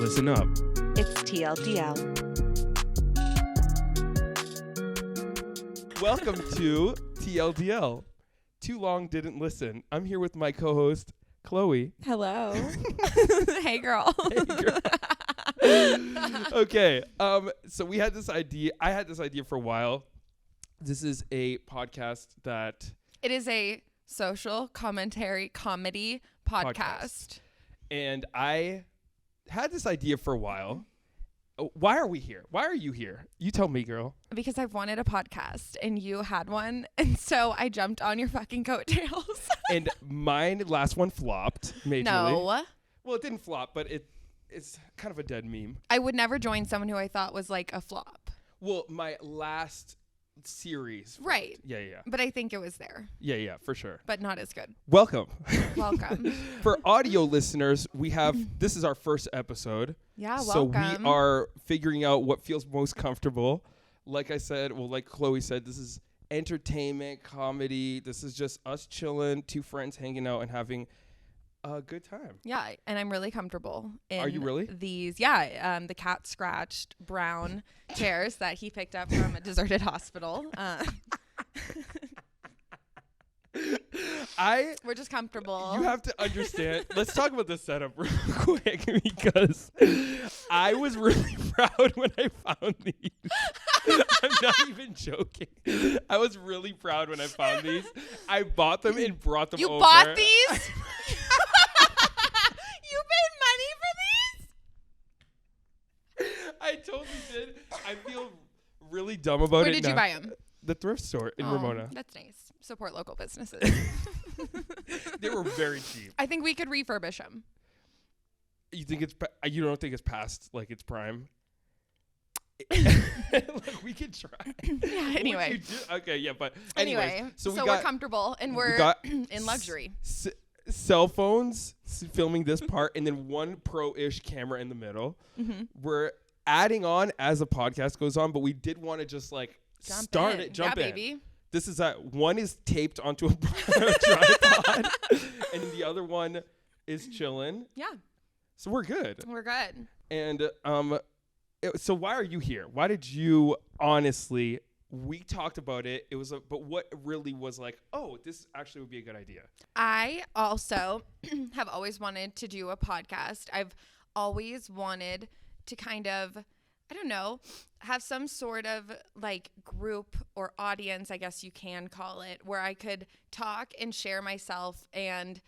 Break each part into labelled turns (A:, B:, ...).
A: Listen up.
B: It's TLDL.
A: Welcome to TLDL. Too long didn't listen. I'm here with my co-host, Chloe.
B: Hello. Hey, girl.
A: Hey, girl. Okay. So we had this idea. I had this idea for a while. This is a podcast that...
B: It is a social commentary comedy podcast.
A: And I had this idea for a while. Why are we here? Why are you here? You tell me, girl.
B: Because I've wanted a podcast and you had one. And so I jumped on your fucking coattails.
A: And mine last one flopped majorly.
B: No.
A: Well, it didn't flop, but it's kind of a dead meme.
B: I would never join someone who I thought was like a flop.
A: Well, my last series.
B: Right.
A: Yeah.
B: But I think it was there.
A: Yeah, for sure.
B: But not as good.
A: Welcome.
B: Welcome.
A: For audio listeners, this is our first episode.
B: Yeah,
A: so
B: welcome.
A: we are figuring out what feels most comfortable. Like I said, like Chloe said, this is entertainment, comedy. This is just us chilling, two friends hanging out and having a good time.
B: Yeah, and I'm really comfortable in
A: Are you really?
B: These, the cat scratched brown chairs that he picked up from a deserted hospital. We're just comfortable.
A: You have to understand. Let's talk about the setup real quick because I was really proud when I found these. I'm not even joking. I was really proud when I found these. I bought them and brought them over.
B: You bought these? You paid money for these?
A: I totally did. I feel really dumb about it.
B: Where did you buy them?
A: The thrift store in Ramona.
B: That's nice. Support local businesses.
A: They were very cheap.
B: I think we could refurbish them.
A: You think you don't think it's past like its prime? Like, we could try.
B: Yeah, anyway.
A: Okay, yeah, but
B: anyway, so we're comfortable and we're in luxury.
A: Cell phones filming this part and then one pro-ish camera in the middle. Mm-hmm. We're adding on as the podcast goes on, but we did want to just like jump in.
B: Baby.
A: This is one is taped onto a tripod and the other one is chilling.
B: Yeah.
A: So we're good.
B: We're good.
A: And so why are you here? Why did you honestly? We talked about it. It was but what really was like, oh, this actually would be a good idea.
B: I also have always wanted to do a podcast. I've always wanted to kind of, I don't know, have some sort of like group or audience, I guess you can call it, where I could talk and share myself and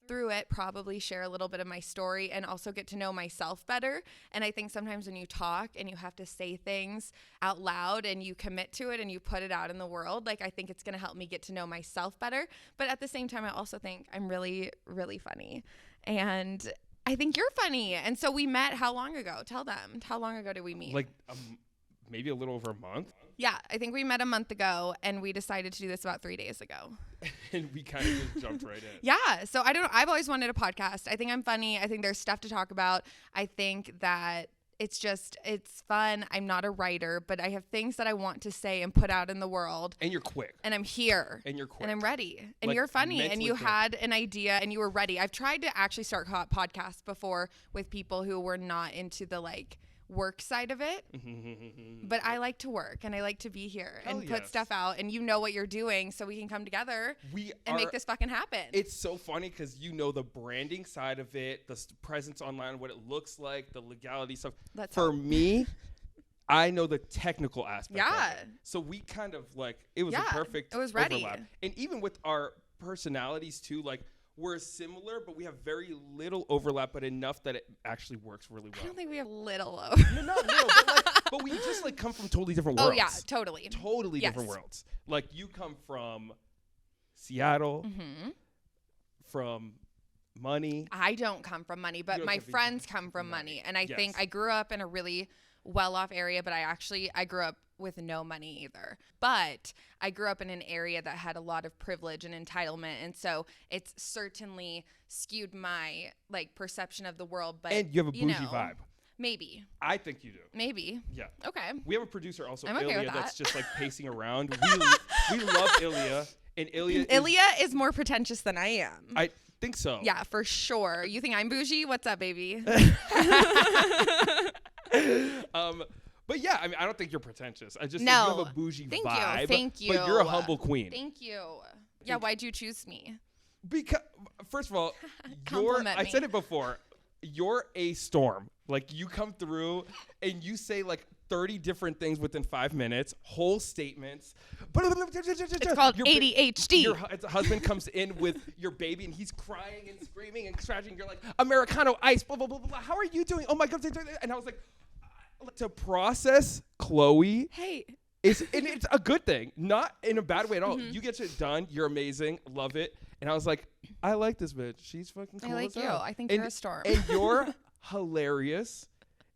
B: through it probably share a little bit of my story and also get to know myself better. And I think sometimes when you talk and you have to say things out loud and you commit to it and you put it out in the world, like I think it's going to help me get to know myself better. But at the same time, I also think I'm really, really funny. And I think you're funny. And so we met how long ago? Tell them. How long ago did we meet?
A: Like maybe a little over a month.
B: Yeah, I think we met a month ago and we decided to do this about 3 days ago.
A: And we kind of just jumped right in.
B: Yeah, so I don't know. I've always wanted a podcast. I think I'm funny. I think there's stuff to talk about. I think that it's fun. I'm not a writer, but I have things that I want to say and put out in the world.
A: And you're quick.
B: And I'm here.
A: And you're quick.
B: And I'm ready. And
A: like,
B: you're funny. And you
A: quick.
B: had an idea and you were ready. I've tried to actually start podcasts before with people who were not into the like work side of it. But I like to work and I like to be here and put stuff out and you know what you're doing so we can come together and make this fucking happen.
A: It's so funny because you know the branding side of it, the presence online, what it looks like, the legality stuff. For me, I know the technical aspect of it. So we kind of like, it was a perfect overlap. And even with our personalities too, like we're similar, but we have very little overlap, but enough that it actually works really well.
B: I don't think we have little overlap.
A: No, but we just like come from totally different worlds.
B: Oh yeah, totally.
A: Totally different worlds. Like you come from Seattle, from money.
B: I don't come from money, but my friends come from money. And I think I grew up in a really well-off area, but I grew up with no money either. But I grew up in an area that had a lot of privilege and entitlement, and so it's certainly skewed my like perception of the world. But
A: and you have a bougie vibe.
B: Maybe.
A: I think you do.
B: Maybe.
A: Yeah.
B: Okay.
A: We have a producer also,
B: I'm okay
A: Ilya,
B: with that.
A: that's just like pacing around. We love Ilya. And Ilya
B: is more pretentious than I am.
A: think so.
B: Yeah, for sure. You think I'm bougie? What's up, baby?
A: But yeah, I mean, I don't think you're pretentious. I just think you have a bougie vibe.
B: Thank you.
A: But you're a humble queen.
B: Thank you. Yeah, why'd you choose me?
A: Because, first of all, I said it before, you're a storm. Like, you come through and you say like 30 different things within 5 minutes, whole statements.
B: It's called ADHD.
A: Your husband comes in with your baby and he's crying and screaming and scratching. You're like, Americano ice, blah, blah, blah, blah. How are you doing? Oh my God. And I was like, to process Chloe.
B: Hey.
A: And it's a good thing, not in a bad way at all. You get shit done. You're amazing. Love it. And I was like, I like this bitch. She's fucking cool.
B: I like you. I think you're a storm.
A: And you're hilarious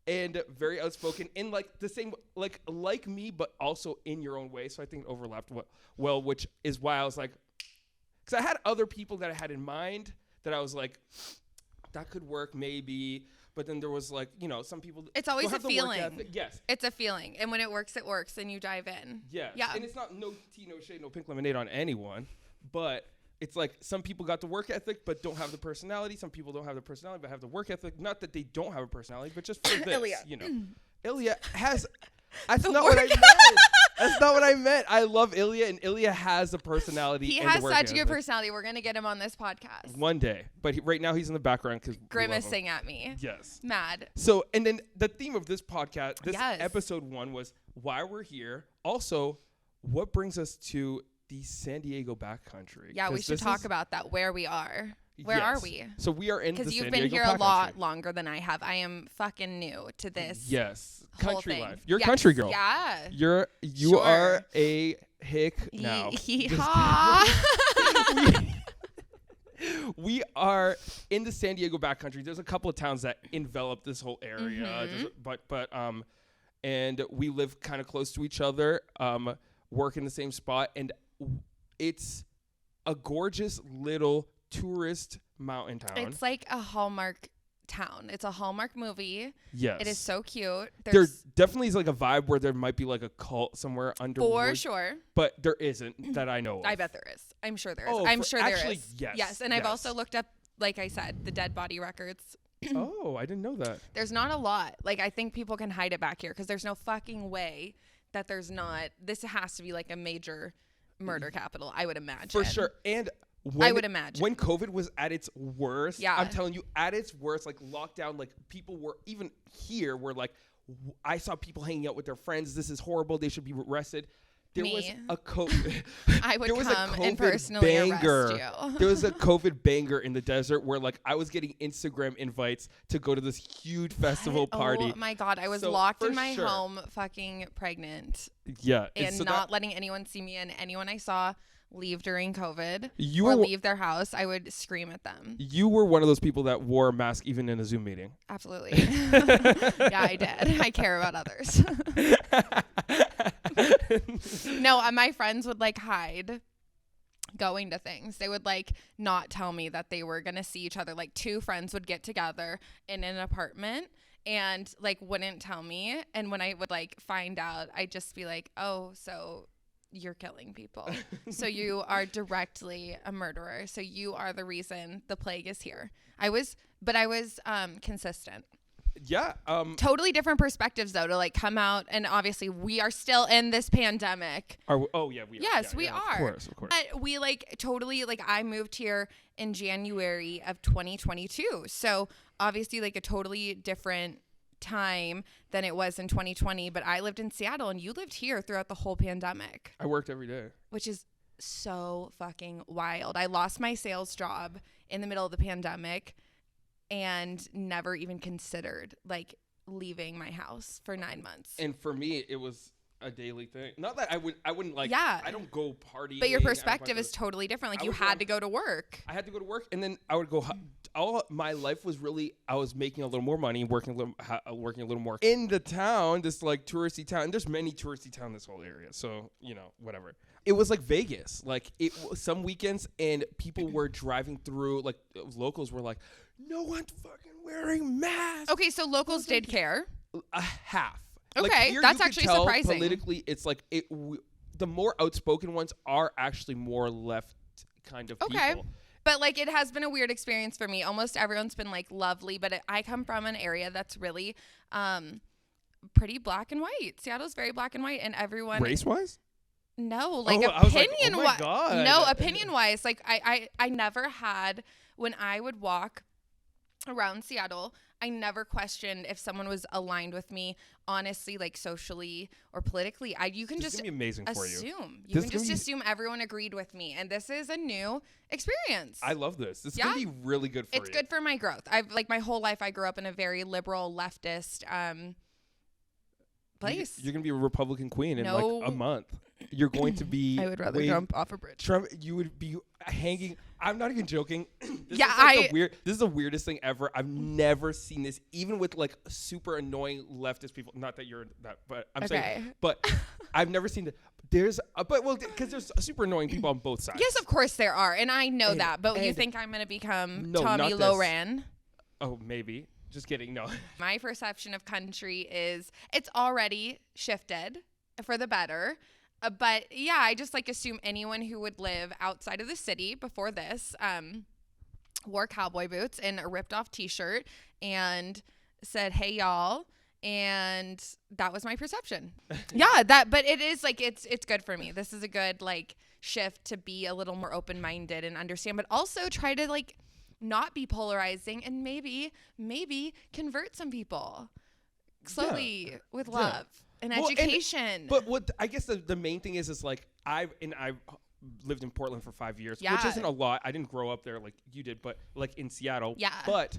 A: and very outspoken in like the same, like me, but also in your own way. So I think it overlapped well, which is why I was like, because I had other people that I had in mind that I was like, that could work maybe. But then there was like, some people.
B: It's always a feeling.
A: Yes.
B: It's a feeling. And when it works, and you dive in.
A: Yes. Yeah. And it's not no tea, no shade, no pink lemonade on anyone. But it's like some people got the work ethic but don't have the personality. Some people don't have the personality but have the work ethic. Not that they don't have a personality, but just for this,
B: Ilya.
A: Ilya has. That's not what I meant. That's not what I meant. I love Ilya, and Ilya has a personality.
B: He has such a good personality. We're gonna get him on this podcast
A: one day, but right now he's in the background because
B: grimacing at me.
A: Yes,
B: mad.
A: So, and then the theme of this podcast, episode 1, was why we're here. Also, what brings us to the San Diego backcountry?
B: Yeah, we should talk about that. Where we are. Where are we?
A: So we are in the San Diego backcountry.
B: Because you've been here a lot longer than I have. I am fucking new to this.
A: Yes. Country
B: thing.
A: life. You're a country girl.
B: Yeah.
A: You are a hick now. We are in the San Diego backcountry. There's a couple of towns that envelop this whole area. And we live kind of close to each other, work in the same spot, and it's a gorgeous little tourist mountain town.
B: It's like a Hallmark town. It's a Hallmark movie.
A: Yes.
B: It is so cute.
A: There definitely is like a vibe where there might be like a cult somewhere underwood.
B: For sure.
A: But there isn't that I know of.
B: I bet there is. I'm sure there is. I'm sure there is.
A: Yes.
B: Yes. And I've also looked up, like I said, the dead body records.
A: Oh, I didn't know that.
B: There's not a lot. Like, I think people can hide it back here because there's no fucking way that there's not. This has to be like a major murder capital, I would imagine.
A: For sure. And I would imagine when COVID was at its worst, I'm telling you, at its worst, like lockdown, like people were even here were like, I saw people hanging out with their friends. This is horrible. They should be arrested. There was a COVID.
B: I would come and personally arrest you.
A: There was a COVID banger in the desert where like I was getting Instagram invites to go to this huge festival party.
B: Oh my God. I was locked in my home fucking pregnant.
A: Yeah.
B: And so not letting anyone see me, and anyone I saw leave during COVID or leave their house, I would scream at them. You were one of those people that wore a mask even in a Zoom meeting. Absolutely. Yeah, I did. I care about others. No, my friends would like hide going to things. They would like not tell me that they were going to see each other. Like 2 friends would get together in an apartment and like wouldn't tell me. And when I would like find out, I'd just be like, oh, so you're killing people. So you are directly a murderer. So you are the reason the plague is here. I was consistent. Yeah. Totally different perspectives though, to like come out, and obviously we are still in this pandemic. We are. Yes, we are. Of course. But we like totally, like I moved here in January of 2022. So obviously like a totally different time than it was in 2020, but I lived in Seattle and you lived here throughout the whole pandemic. I worked every day, which is so fucking wild. I lost my sales job in the middle of the pandemic and never even considered like leaving my house for 9 months. And for me, it was a daily thing. Not that I wouldn't like, I don't go partying. But your perspective is totally different. Like you had to go to work. I had to go to work, and then I would go, all my life was really, I was making a little more money, working a little more in the town, this like touristy town. And there's many touristy towns in this whole area. So, whatever. It was like Vegas. Like some weekends, and people were driving through, like locals were like, no one's fucking wearing masks. Okay, so locals did care. Half. Okay, like that's actually surprising. Politically, it's like the more outspoken ones are actually more left kind of people. But like, it has been a weird experience for me. Almost everyone's been like lovely, but I come from an area that's really pretty black and white. Seattle's very black and white, and everyone
A: race-wise.
B: No, like opinion
A: wise. Oh
B: no, opinion wise. Like I never had, when I would walk around Seattle, I never questioned if someone was aligned with me, honestly, like socially or politically. You can just
A: be amazing for you.
B: Assume. You can just assume everyone agreed with me, and this is a new experience.
A: I love this. This is gonna be really good for you.
B: It's good for my growth. I've like my whole life I grew up in a very liberal leftist place.
A: You're gonna be a Republican queen in like a month. You're going to be.
B: I would rather jump off a bridge.
A: Trump, you would be hanging. I'm not even joking. This is the weirdest thing ever. I've never seen this, even with like super annoying leftist people. Not that you're that, but I'm saying. But I've never seen it. Because there's super annoying people on both sides.
B: Yes, of course there are, and I know that. But you think I'm gonna become Tommy Loren?
A: Oh, maybe. Just kidding. No.
B: My perception of country is it's already shifted for the better. But yeah, I just like assume anyone who would live outside of the city before this wore cowboy boots and a ripped off t-shirt and said, "Hey y'all." And that was my perception. But it is like, it's good for me. This is a good like shift to be a little more open-minded and understand, but also try to like not be polarizing and maybe convert some people slowly with love and education.
A: But what I guess the main thing is like I've lived in Portland for 5 years, which isn't a lot. I didn't grow up there like you did, but like in Seattle. Yeah. But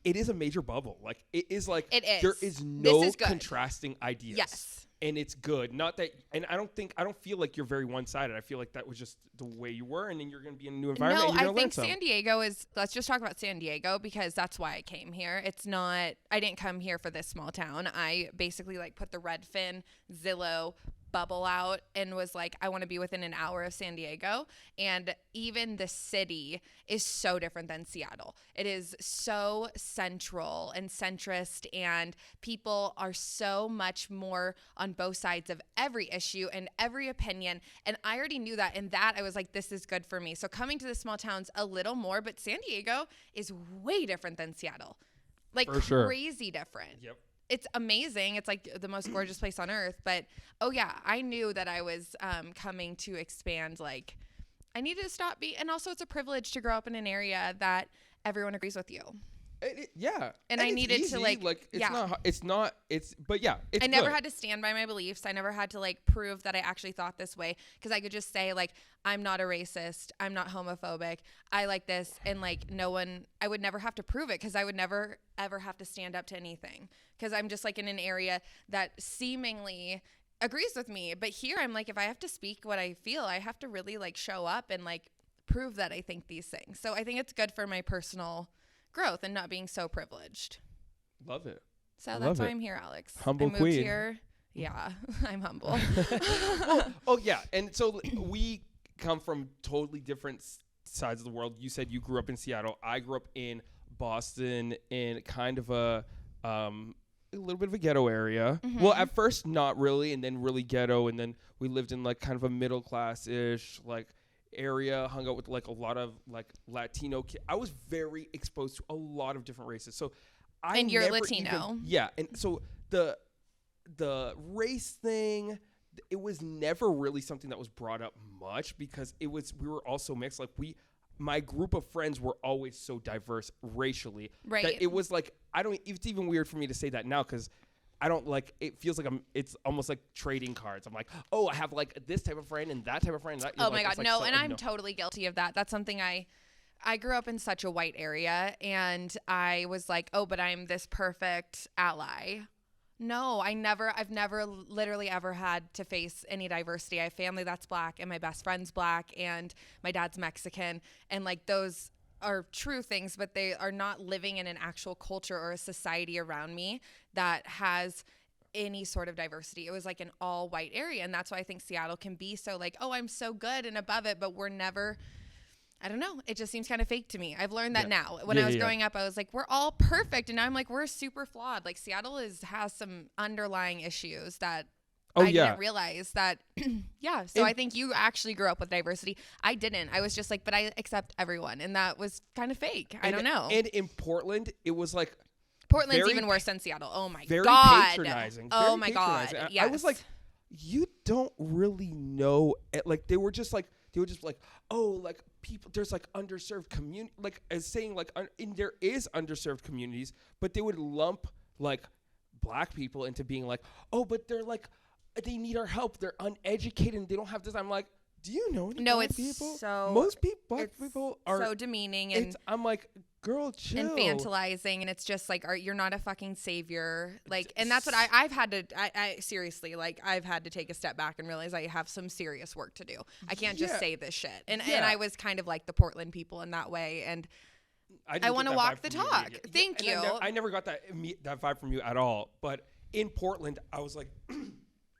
A: it is a major bubble. Like it is like there is no contrasting ideas.
B: Yes.
A: And it's good. Not that, and I don't feel like you're very one-sided. I feel like that was just the way you were, and then you're going to be in a new environment.
B: No, I think San Diego is, let's just talk about San Diego because that's why I came here. It's not, I didn't come here for this small town. I basically like put the Redfin, Zillow bubble out and was like, I want to be within an hour of San Diego. And even the city is so different than Seattle. It is so central and centrist, and people are so much more on both sides of every issue and every opinion. And I already knew that. And that I was like, this is good for me. So coming to the small towns a little more, but San Diego is way different than Seattle. Like crazy different.
A: Yep.
B: It's amazing. It's like the most gorgeous place on earth. But, I knew that I was coming to expand. Like, I needed to stop being, and also it's a privilege to grow up in an area that everyone agrees with you.
A: And
B: I needed
A: easy.
B: To like
A: it's
B: I never had to stand by my beliefs. I never had to like prove that I actually thought this way, because I could just say like, I'm not a racist, I'm not homophobic, I like this, and like I would never have to prove it, because I would never ever have to stand up to anything, because I'm just like in an area that seemingly agrees with me. But here I'm like, if I have to speak what I feel, I have to really like show up and like prove that I think these things. So I think it's good for my personal growth and not being so privileged.
A: Love it.
B: So that's why I'm here, Alex.
A: Humble
B: I moved
A: queen.
B: Here. Yeah, I'm humble.
A: And so we come from totally different sides of the world. You said you grew up in Seattle. I grew up in Boston, in kind of a little bit of a ghetto area. Mm-hmm. Well, at first not really, and then really ghetto, and then we lived in like kind of a middle class-ish like area, hung out with like a lot of like Latino kids. I was very exposed to a lot of different races. So
B: and you're Latino.
A: And so the race thing, it was never really something that was brought up much, because we were also mixed. Like my group of friends were always so diverse racially, right? That it was like, it's even weird for me to say that now, because I don't like, it feels like it's almost like trading cards. I'm like, oh, I have like this type of friend and that type of friend. And that,
B: oh my God. Like, no. So, and I'm totally guilty of that. That's something I grew up in such a white area, and I was like, oh, but I'm this perfect ally. No, I've never literally ever had to face any diversity. I have family that's black, and my best friend's black, and my dad's Mexican. And like, those are true things, but they are not living in an actual culture or a society around me that has any sort of diversity. It was like an all white area. And that's why I think Seattle can be so like, oh, I'm so good and above it, but we're never, I don't know. It just seems kind of fake to me. I've learned that now. When I was growing up, I was like, we're all perfect. And now I'm like, we're super flawed. Like Seattle has some underlying issues that I didn't realize that. Yeah. So I think you actually grew up with diversity. I didn't. I was just like, but I accept everyone. And that was kind of fake. I don't know.
A: And in Portland, it was like.
B: Portland's even worse than Seattle. Oh my
A: very
B: God.
A: Patronizing.
B: Oh my God. Yes.
A: I was like, you don't really know. Like, they were just like, oh, like people, there's like underserved community, like as saying like, and there is underserved communities, but they would lump like black people into being like, oh, but they're like, they need our help. They're uneducated and they don't have this. I'm like, do you know any black people? Most black people are
B: so demeaning and
A: I'm like, girl, chill.
B: Infantilizing, and it's just like, you're not a fucking savior. Like, and that's what I've had to. I seriously, like, I've had to take a step back and realize I have some serious work to do. I can't just say this shit. And I was kind of like the Portland people in that way, and I want to walk the talk. Thank you.
A: I never got that vibe from you at all. But in Portland, I was like,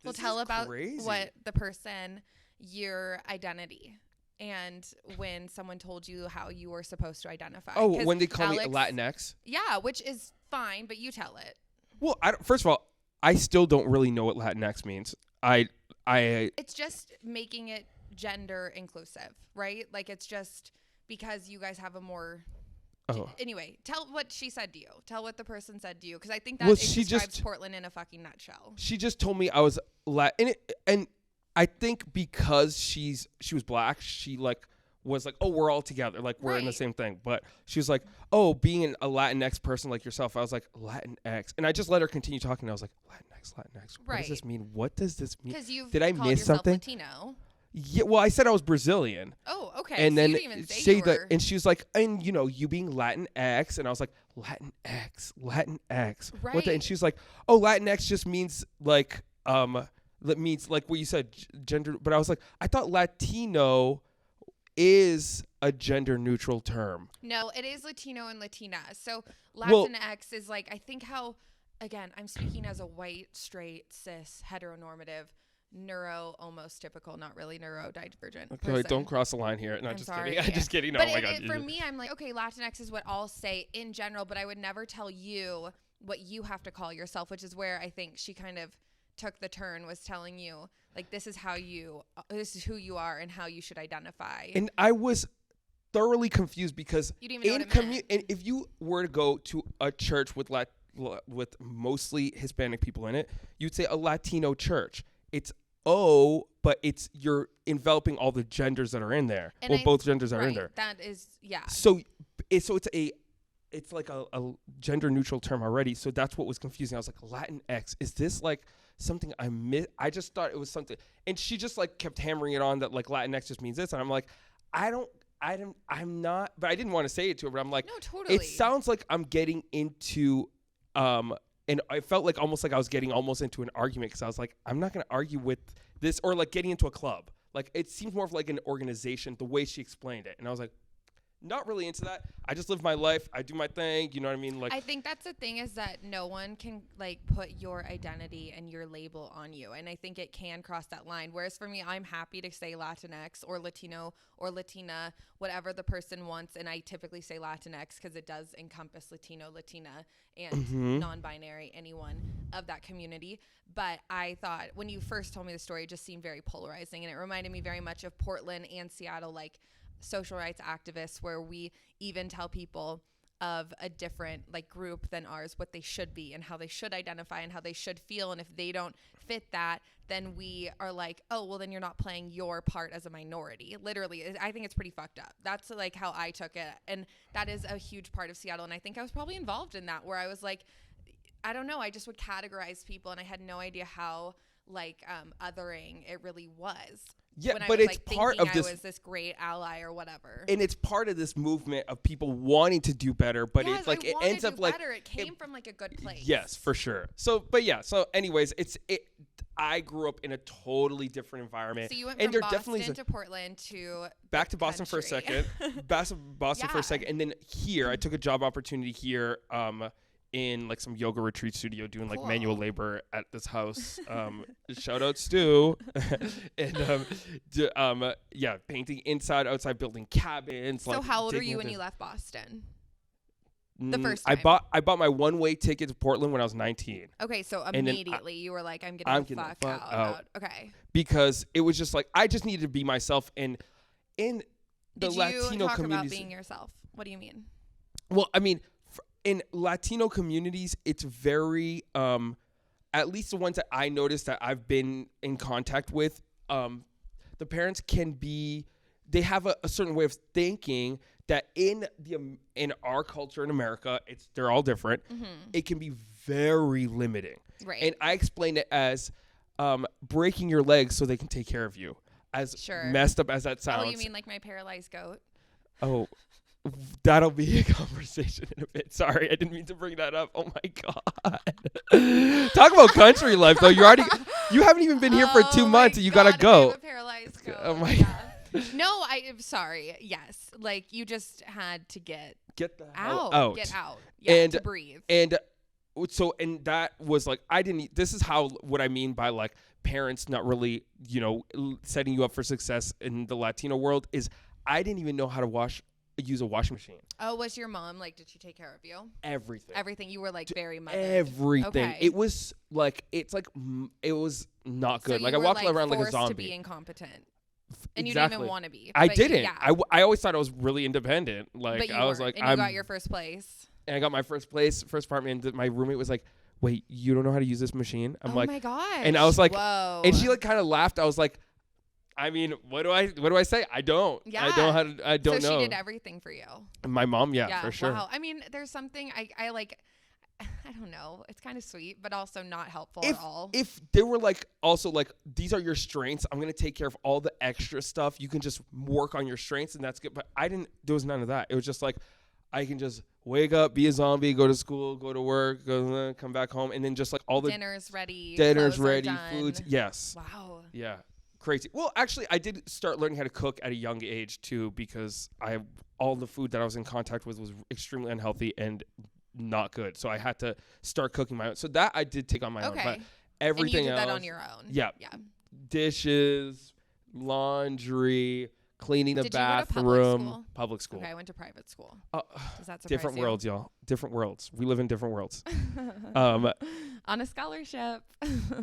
B: well, tell about what the person. Your identity and when someone told you how you were supposed to identify.
A: Oh, when they call me Latinx?
B: Yeah, which is fine, but you tell it.
A: Well, first of all, I still don't really know what Latinx means. It's
B: just making it gender inclusive, right? Like, it's just because you guys have a more... Oh. Anyway, tell what she said to you. Tell what the person said to you, because I think that describes Portland in a fucking nutshell.
A: She just told me I was Latin, and I think because she was black, she like was like, oh, we're all together, like we're in the same thing. But she was like, oh, being a Latinx person like yourself, I was like, Latinx, and I just let her continue talking. I was like, Latinx. What does this mean? What does this mean?
B: Because you
A: did I miss something?
B: Latino.
A: Yeah, well, I said I was Brazilian.
B: Oh, okay.
A: And
B: so
A: then
B: you didn't even say that,
A: and she was like, and you know, you being Latinx, and I was like, Latinx.
B: Right.
A: What and she was like, oh, Latinx just means like that means like what you said, gender. But I was like, I thought Latino is a gender neutral term.
B: No, it is Latino and Latina. So Latinx is like, I think how, again, I'm speaking as a white, straight, cis, heteronormative, almost typical, not really neurodivergent person.
A: Okay, don't cross the line here. No, I'm just kidding. I'm just kidding. No,
B: but
A: oh my God.
B: For me, I'm like, okay, Latinx is what I'll say in general, but I would never tell you what you have to call yourself, which is where I think she kind of took the turn, was telling you like, this is who you are and how you should identify.
A: And I was thoroughly confused because
B: you didn't even know what it meant.
A: And if you were to go to a church with mostly Hispanic people in it, you'd say a Latino church. It's but you're enveloping all the genders that are in there. And both genders are in there.
B: That is, yeah.
A: So it's like a gender neutral term already. So that's what was confusing. I was like, Latinx, is this like something I miss? I just thought it was something, and she just like kept hammering it on that like Latinx just means this, and I'm like, I'm not, but I didn't want to say it to her, but I'm like,
B: no, totally.
A: It sounds like I'm getting into and I felt like almost like I was getting almost into an argument, because I was like, I'm not going to argue with this, or like getting into a club. Like, it seems more of like an organization, the way she explained it. And I was like, not really into that. I just live my life. I do my thing. You know what I mean? Like,
B: I think that's the thing, is that no one can like put your identity and your label on you. And I think it can cross that line. Whereas for me, I'm happy to say Latinx or Latino or Latina, whatever the person wants. And I typically say Latinx because it does encompass Latino, Latina, and non-binary, anyone of that community. But I thought when you first told me the story, it just seemed very polarizing. And it reminded me very much of Portland and Seattle, like social rights activists, where we even tell people of a different like group than ours what they should be and how they should identify and how they should feel, and if they don't fit that, then we are like, oh, well, then you're not playing your part as a minority. Literally, I think it's pretty fucked up. That's like how I took it, and that is a huge part of Seattle, and I think I was probably involved in that, where I was like, I don't know, I just would categorize people, and I had no idea how like othering it really was.
A: Yeah, but it's like part of this.
B: I was this great ally or whatever,
A: and it's part of this movement of people wanting to do better. But it's like it ends up like
B: it came from like a good place.
A: Yes, for sure. So, but yeah. So, anyways, I grew up in a totally different environment.
B: So you went from Boston to Portland to
A: back to Boston for a second. Back to Boston for a second, and then here I took a job opportunity here. In like some yoga retreat studio doing like manual labor at this house. Shout out Stu. And painting inside, outside, building cabins.
B: So how old were you when you left Boston? The first time.
A: I bought my one-way ticket to Portland when I was 19.
B: Okay, so immediately you were like, I'm getting the fuck out. Okay.
A: Because it was just like, I just needed to be myself. And in the Latino community. Did you talk about
B: being yourself? What do you mean?
A: Well, I mean, in Latino communities, it's very, at least the ones that I noticed that I've been in contact with, the parents they have a certain way of thinking that in our culture in America, they're all different. Mm-hmm. It can be very limiting.
B: Right.
A: And I explain it as breaking your legs so they can take care of you. As messed up as that sounds.
B: Oh, you mean like my paralyzed goat?
A: Oh, that'll be a conversation in a bit. Sorry, I didn't mean to bring that up. Oh my God. Talk about country life though. You haven't even been here for 2 months and you gotta go.
B: I have a paralyzed goat. Oh my God. No, I'm sorry. Yes, like you just had to get the hell out. Get out. Yeah, and to breathe.
A: And that was like this is what I mean by like parents not really, setting you up for success in the Latino world is I didn't even know how to use a washing machine.
B: Oh, was your mom like, did she take care of you?
A: Everything.
B: You were like very mothered.
A: Everything. Okay. It was like, it was not good. So like I walked around like a zombie.
B: To be incompetent. And you didn't even want to be.
A: I didn't. Yeah. I always thought I was really independent. Like I was like,
B: and you got your first place.
A: And I got my first apartment. And my roommate was like, wait, you don't know how to use this machine? I'm like,
B: oh my gosh.
A: And I was like,
B: whoa.
A: And she like kind of laughed. I was like, I mean, what do I say? I don't.
B: Yeah.
A: I don't know.
B: So she did everything for you.
A: My mom, yeah, for sure.
B: Wow. I mean, there's something I like. I don't know. It's kind of sweet, but also not helpful at all. If
A: they were like, also like, these are your strengths. I'm going to take care of all the extra stuff. You can just work on your strengths and that's good. But there was none of that. It was just like, I can just wake up, be a zombie, go to school, go to work, come back home. And then just like all the
B: dinner's ready,
A: foods. Yes.
B: Wow.
A: Yeah. Crazy. Well, actually, I did start learning how to cook at a young age too, because all the food that I was in contact with was extremely unhealthy and not good. So I had to start cooking my own. So that I did take on my own. But everything else.
B: And you did that on your own.
A: Yeah. Yeah. Dishes, laundry, cleaning the bathroom.
B: Did you go to
A: public school?
B: Okay, I went to private school.
A: Does that surprise different you? Worlds, y'all. Different worlds. We live in different worlds.
B: On a scholarship.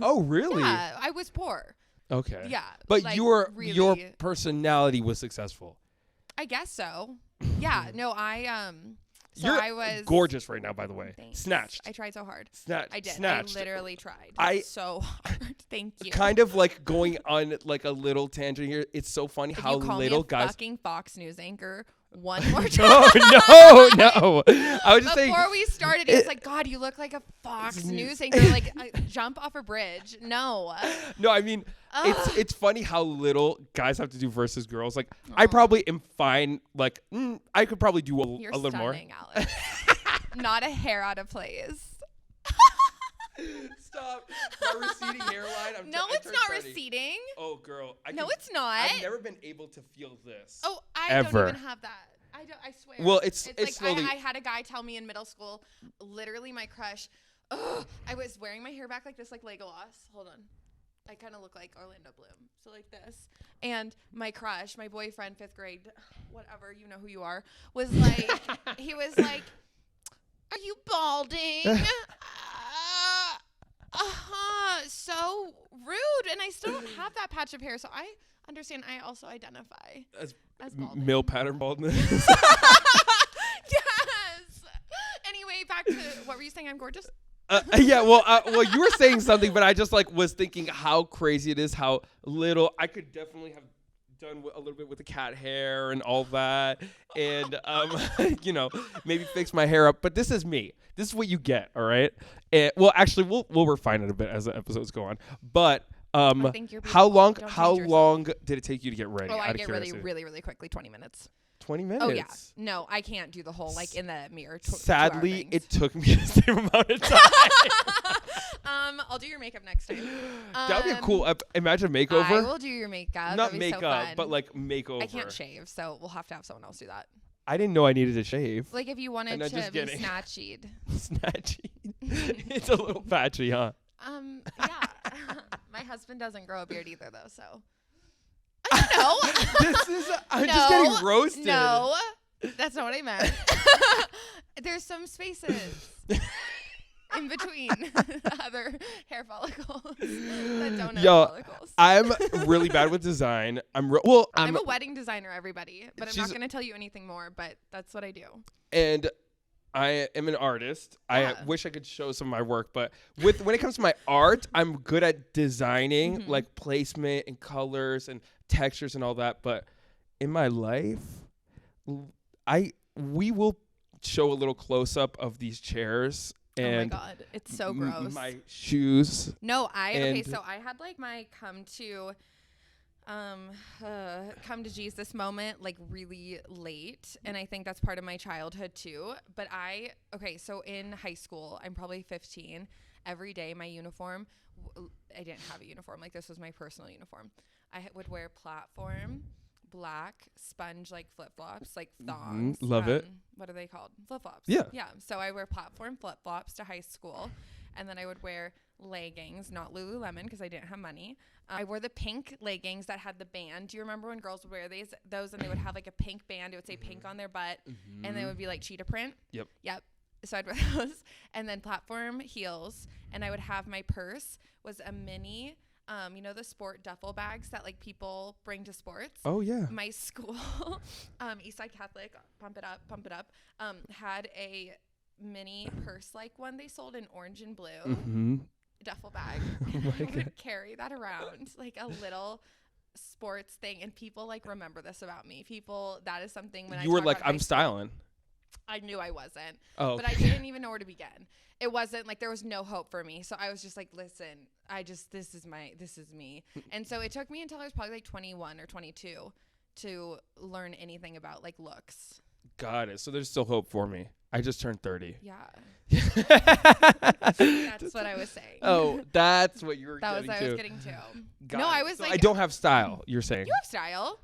A: Oh, really?
B: Yeah, I was poor.
A: Okay.
B: Yeah.
A: But like your personality was successful.
B: I guess so. Yeah. No,
A: I was gorgeous right now, by the way.
B: Thanks.
A: Snatched.
B: I tried so hard.
A: I did.
B: Snatched. I literally tried so hard. Thank you.
A: Kind of like going on like a little tangent here. It's so funny how little guys.
B: Fucking Fox News anchor one more time.
A: No. I was just saying.
B: Before we started, it was like, God, you look like a Fox News anchor. Like, jump off a bridge. No.
A: No, I mean, it's funny how little guys have to do versus girls. Like, I probably am fine. Like, I could probably do a little more.
B: You're stunning, Alex. Not a hair out of place.
A: Stop. My receding hairline.
B: No, it's not receding.
A: Oh, girl.
B: No, it's not.
A: I've never been able to feel this.
B: Oh, I don't even have that. I swear.
A: Well, it's
B: like
A: slowly.
B: I had a guy tell me in middle school, literally my crush. I was wearing my hair back like this, like Legolas. Hold on. I kind of look like Orlando Bloom. So like this. And my crush, my boyfriend, 5th grade, whatever, you know who you are, was like, he was like, are you balding? So rude. And I still don't have that patch of hair. So I understand. I also identify as balding.
A: Male pattern baldness.
B: Yes. Anyway, back to what were you saying? I'm gorgeous.
A: Yeah. Well, you were saying something, but I just like was thinking how crazy it is, how little I could definitely have done a little bit with the cat hair and all that, and maybe fix my hair up. But this is me. This is what you get. All right. And, well, actually, we'll refine it a bit as the episodes go on. But how long did it take you to get ready?
B: Oh, I get ready really, really quickly. 20 minutes.
A: 20 minutes?
B: Oh, yeah. No, I can't do the whole, like, in the mirror.
A: Sadly, it took me the same amount of time.
B: I'll do your makeup next time.
A: That would be a cool, imagine makeover.
B: I will do your makeup.
A: Not makeup, but like makeover.
B: I can't shave, so we'll have to have someone else do that.
A: I didn't know I needed to shave.
B: Like if you wanted to be snatchied.
A: Snatchied. It's a little patchy, huh?
B: Yeah. My husband doesn't grow a beard either, though, so. I don't know.
A: I'm just getting roasted.
B: No, that's not what I meant. There's some spaces in between other hair follicles that don't have follicles.
A: I'm really bad with design. I'm
B: a wedding designer, everybody, but I'm not going to tell you anything more, but that's what I do.
A: And I am an artist. Yeah. I wish I could show some of my work, but when it comes to my art, I'm good at designing, like placement and colors and textures and all that. But in my life, we will show a little close up of these chairs. And
B: oh my God, it's so gross.
A: My shoes.
B: No, so I had like my come to Jesus moment like really late, and I think that's part of my childhood too. But so in high school, I'm probably 15. Every day my uniform, I didn't have a uniform, like this was my personal uniform. I would wear platform black sponge like flip-flops, like thongs.
A: Love it.
B: What are they called? Flip-flops.
A: Yeah.
B: So I wear platform flip-flops to high school, and then I would wear leggings, not Lululemon because I didn't have money. I wore the pink leggings that had the band. Do you remember when girls would wear those and they would have like a pink band? It would say pink on their butt, and they would be like cheetah print.
A: Yep.
B: So I'd wear those, and then platform heels, and I would have my purse was a mini. The sport duffel bags that like people bring to sports.
A: Oh yeah.
B: My school, Eastside Catholic, pump it up, had a mini purse like one they sold in orange and blue duffel bag. I would carry that around like a little sports thing, and people like remember this about me. That is something when
A: you were like, I'm styling.
B: I knew I wasn't.
A: Oh,
B: but I didn't even know where to begin. It wasn't like there was no hope for me. So I was just like, listen, this is me. And so it took me until I was probably like 21 or 22 to learn anything about like looks.
A: Got it. So there's still hope for me. I just turned 30.
B: Yeah. That's what I was saying.
A: Oh, that's what you were
B: getting to. That was what I was getting to. No, I was
A: so
B: like,
A: I don't have style, you're saying.
B: You have style.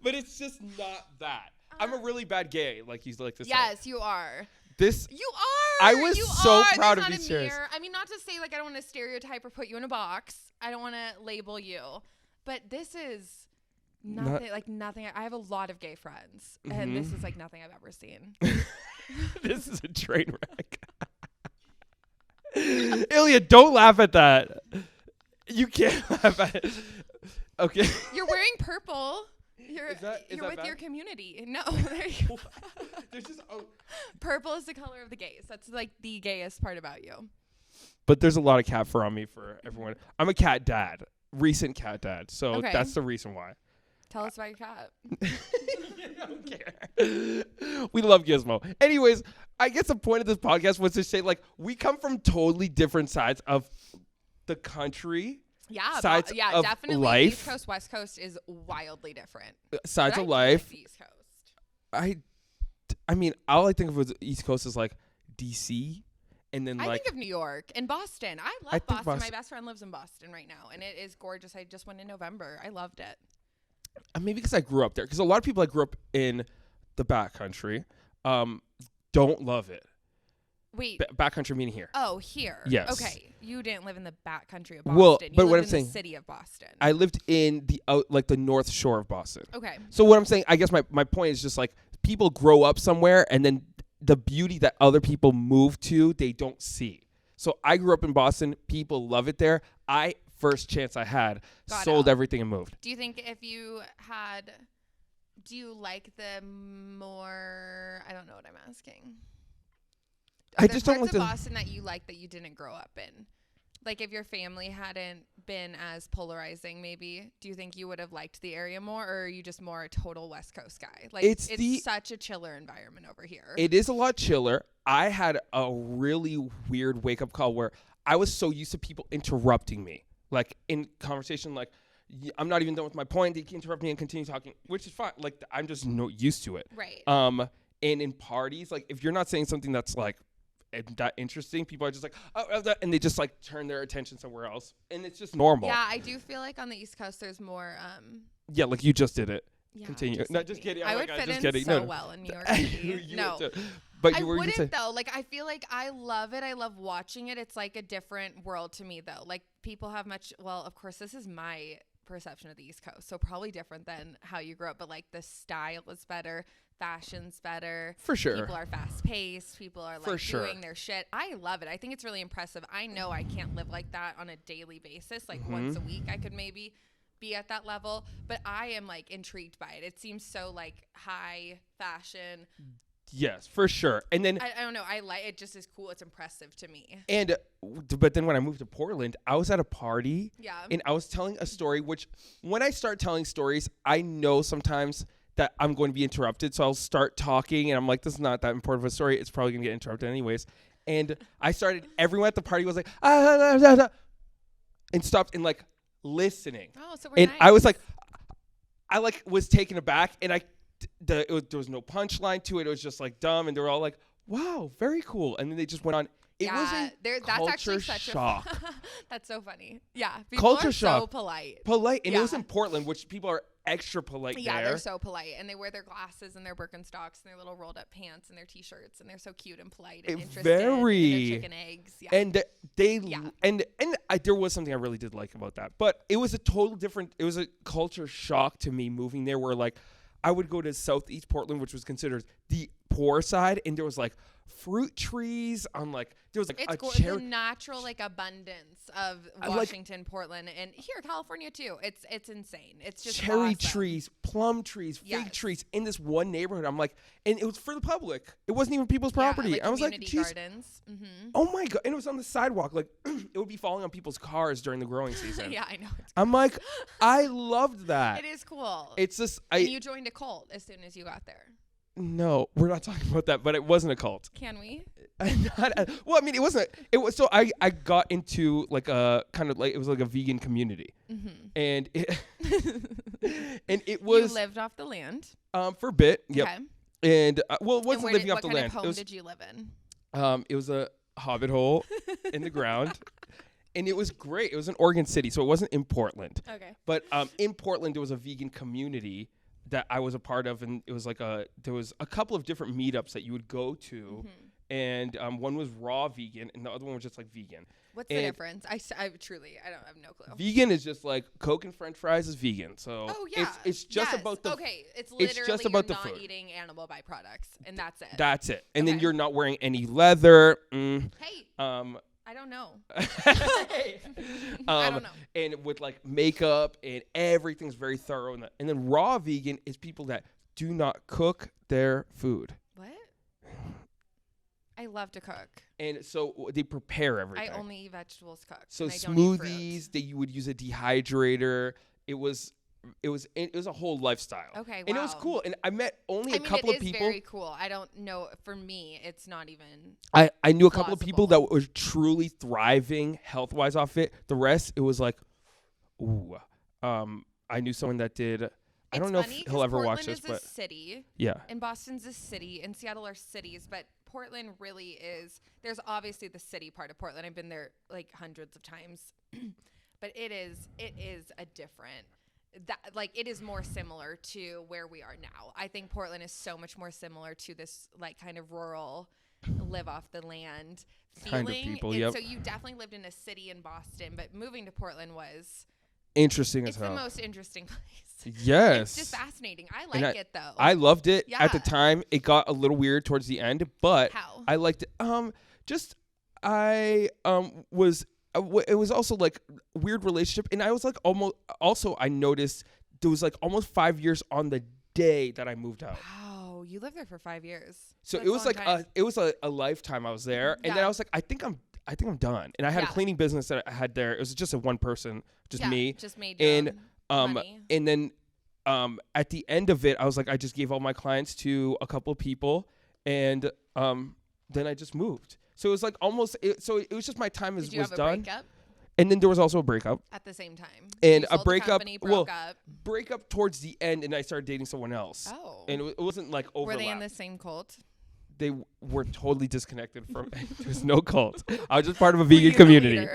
A: But it's just not that. I'm a really bad gay, like you like to say.
B: Yes, you are.
A: You are. I was so proud of these chairs.
B: I mean, not to say like I don't want to stereotype or put you in a box. I don't want to label you. But this is nothing. I have a lot of gay friends, and this is like nothing I've ever seen.
A: This is a train wreck. Ilya, don't laugh at that. You can't laugh at it. Okay.
B: You're wearing purple. You're with
A: bad?
B: Your community. No.
A: There's just
B: purple is the color of the gays. That's like the gayest part about you.
A: But there's a lot of cat fur on me for everyone. I'm a cat dad, recent cat dad. So that's the reason why.
B: Tell us about your cat.
A: I don't care. We love Gizmo. Anyways, I guess the point of this podcast was to say like we come from totally different sides of the country.
B: Yeah,
A: sides of
B: definitely.
A: Life.
B: East Coast, West Coast is wildly different.
A: Sides of life.
B: Like the East Coast.
A: I mean, all I think of was East Coast is like DC, and then
B: I think of New York and Boston. I love Boston. My best friend lives in Boston right now, and it is gorgeous. I just went in November. I loved it.
A: Maybe because I grew up there. Because a lot of people I grew up in the backcountry don't love it.
B: Wait.
A: Backcountry meaning here.
B: Oh, here.
A: Yes.
B: Okay. You didn't live in the backcountry of Boston.
A: Well, but
B: you
A: what I'm
B: lived in
A: saying,
B: the city of Boston.
A: I lived in the North Shore of Boston.
B: Okay.
A: So what I'm saying, I guess my point is just like people grow up somewhere and then the beauty that other people move to, they don't see. So I grew up in Boston. People love it there. First chance I had, sold everything and moved.
B: Do you think if you had, do you like the more, I don't know what I'm asking.
A: I just don't like
B: the Boston that you like that you didn't grow up in. Like if your family hadn't been as polarizing, maybe, do you think you would have liked the area more, or are you just more a total West Coast guy? Like it's such a chiller environment over here.
A: It is a lot chiller. I had a really weird wake up call where I was so used to people interrupting me, like in conversation, like I'm not even done with my point. They can interrupt me and continue talking, which is fine. Like I'm just used to it.
B: Right.
A: And in parties, like if you're not saying something that's like that interesting, people are just like, and they just like turn their attention somewhere else, and it's just normal.
B: Yeah, I do feel like on the East Coast there's more.
A: Yeah, like you just did it.
B: Yeah,
A: continue. No, just kidding.
B: I would fit in so well in New York City. No,
A: but
B: I wouldn't though. Like I feel like I love it. I love watching it. It's like a different world to me though. Like people have much. Well, of course, this is my perception of the East Coast. So probably different than how you grew up, but like the style is better. Fashion's better.
A: For sure.
B: People are fast paced. People are like doing their shit. I love it. I think it's really impressive. I know I can't live like that on a daily basis. Like once a week I could maybe be at that level, but I am like intrigued by it. It seems so like high fashion.
A: Yes, for sure. And then
B: I don't know. I like it. Just is cool. It's impressive to me.
A: And but then when I moved to Portland, I was at a party.
B: Yeah.
A: And I was telling a story, which when I start telling stories, I know sometimes that I'm going to be interrupted. So I'll start talking and I'm like, this is not that important of a story. It's probably going to get interrupted anyways. And I started, everyone at the party was like, and stopped and like listening.
B: Oh, so
A: and
B: nice.
A: I was like, I like was taken aback and there was no punchline to it. It was just like dumb. And they were all like, wow, very cool. And then they just went on. It was a culture shock.
B: That's so funny. Yeah. People are so polite.
A: And it was in Portland, which people are extra polite there.
B: Yeah, they're so polite. And they wear their glasses and their Birkenstocks and their little rolled up pants and their T-shirts. And they're so cute and polite and interested in their chicken eggs. Yeah.
A: And there was something I really did like about that. But it was a total different, it was a culture shock to me moving there where like I would go to Southeast Portland, which was considered the poor side. And there was like fruit trees on like there was like
B: it's the natural like abundance of Washington, Portland, and here California too. It's insane. It's just
A: cherry
B: awesome.
A: Trees, plum trees, fig trees in this one neighborhood. I'm like, and it was for the public. It wasn't even people's property.
B: Like
A: I was like,
B: gardens.
A: Oh my god! And it was on the sidewalk. Like it would be falling on people's cars during the growing season.
B: Yeah, I know.
A: I'm like, I loved that.
B: It is cool.
A: It's just
B: and you joined a cult as soon as you got there.
A: No, we're not talking about that, but it wasn't a cult.
B: Can we?
A: Well, I mean, it wasn't. It was so I got into like a kind of like it was like a vegan community, and it and it was
B: you lived off the land
A: for a bit. Yep.
B: Okay.
A: And it wasn't living off the land.
B: What kind of home did you live in?
A: It was a hobbit hole in the ground. And it was great. It was in Oregon City, so it wasn't in Portland.
B: Okay.
A: But in Portland, there was a vegan community that I was a part of, and it was like there was a couple of different meetups that you would go to, and one was raw vegan, and the other one was just like vegan.
B: What's the difference? I truly I don't have no clue.
A: Vegan is just like Coke and French fries is vegan, so it's just about the
B: it's literally
A: just about
B: you're
A: the
B: not
A: food.
B: Eating animal byproducts, and that's it.
A: That's it, and then you're not wearing any leather.
B: Hey. I don't know. I don't know.
A: And with like makeup and everything's very thorough. And then raw vegan is people that do not cook their food.
B: What? I love to cook.
A: And so they prepare everything.
B: I only eat vegetables cooked.
A: So smoothies, that you would use a dehydrator. It was a whole lifestyle.
B: Okay, wow.
A: And it was cool. And I met only a couple of people.
B: It is very cool. I don't know. For me, it's not even
A: I knew a couple of people that were truly thriving health-wise off it. The rest, it was like, ooh. I knew someone that did. I don't know if he'll ever watch this, but
B: Portland is a city.
A: Yeah.
B: And Boston's a city. And Seattle are cities. But Portland really is. There's obviously the city part of Portland. I've been there like hundreds of times. But it is a different. That like it is more similar to where we are now. I think Portland is so much more similar to this like kind of rural, live off the land feeling.
A: Kind of people,
B: and so you definitely lived in a city in Boston, but moving to Portland was
A: interesting as hell.
B: It's the most interesting place.
A: Yes.
B: It's just fascinating. I like it though.
A: I loved it at the time. It got a little weird towards the end, but I liked it. It was also like a weird relationship, and I was like I noticed there was like almost 5 years on the day that I moved out.
B: Wow, you lived there for 5 years.
A: So it was like a lifetime I was there, and then I was like, I think I'm done. And I had a cleaning business that I had there. It was just a one person, just me.
B: Just made your own money.
A: And then at the end of it, I was like, I just gave all my clients to a couple of people, and then I just moved. So it was like it was just my time was done.
B: Did you have a breakup?
A: And then there was also a breakup.
B: At the same time.
A: And a breakup. Breakup towards the end, and I started dating someone else.
B: Oh.
A: And it wasn't like overlap.
B: Were they in the same cult?
A: They were totally disconnected from there was no cult. I was just part of a vegan community.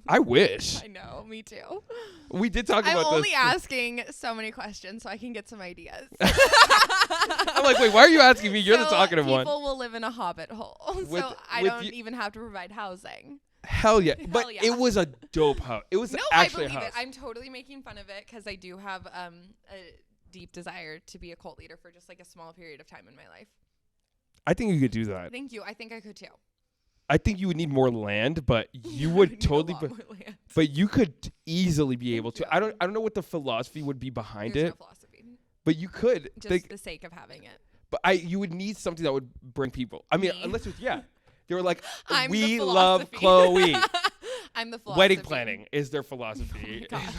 A: I wish.
B: I know, me too.
A: We did talk about this.
B: I'm only asking so many questions so I can get some ideas.
A: I'm like, wait, why are you asking me? You're the talkative one.
B: People will live in a hobbit hole, so I don't even have to provide housing.
A: Hell yeah. But it was a dope house. It was actually a house.
B: I believe it. I'm totally making fun of it because I do have a deep desire to be a cult leader for just like a small period of time in my life.
A: I think you could do that.
B: Thank you. I think I could too.
A: I think you would need more land, but you would totally. But you could easily be able to. I don't know what the philosophy would be behind it. No philosophy. But you could.
B: Just the sake of having it.
A: But you would need something that would bring people. I mean, unless it's they were like, we love Chloe.
B: I'm the philosophy.
A: Wedding planning is their philosophy.
B: Oh my God.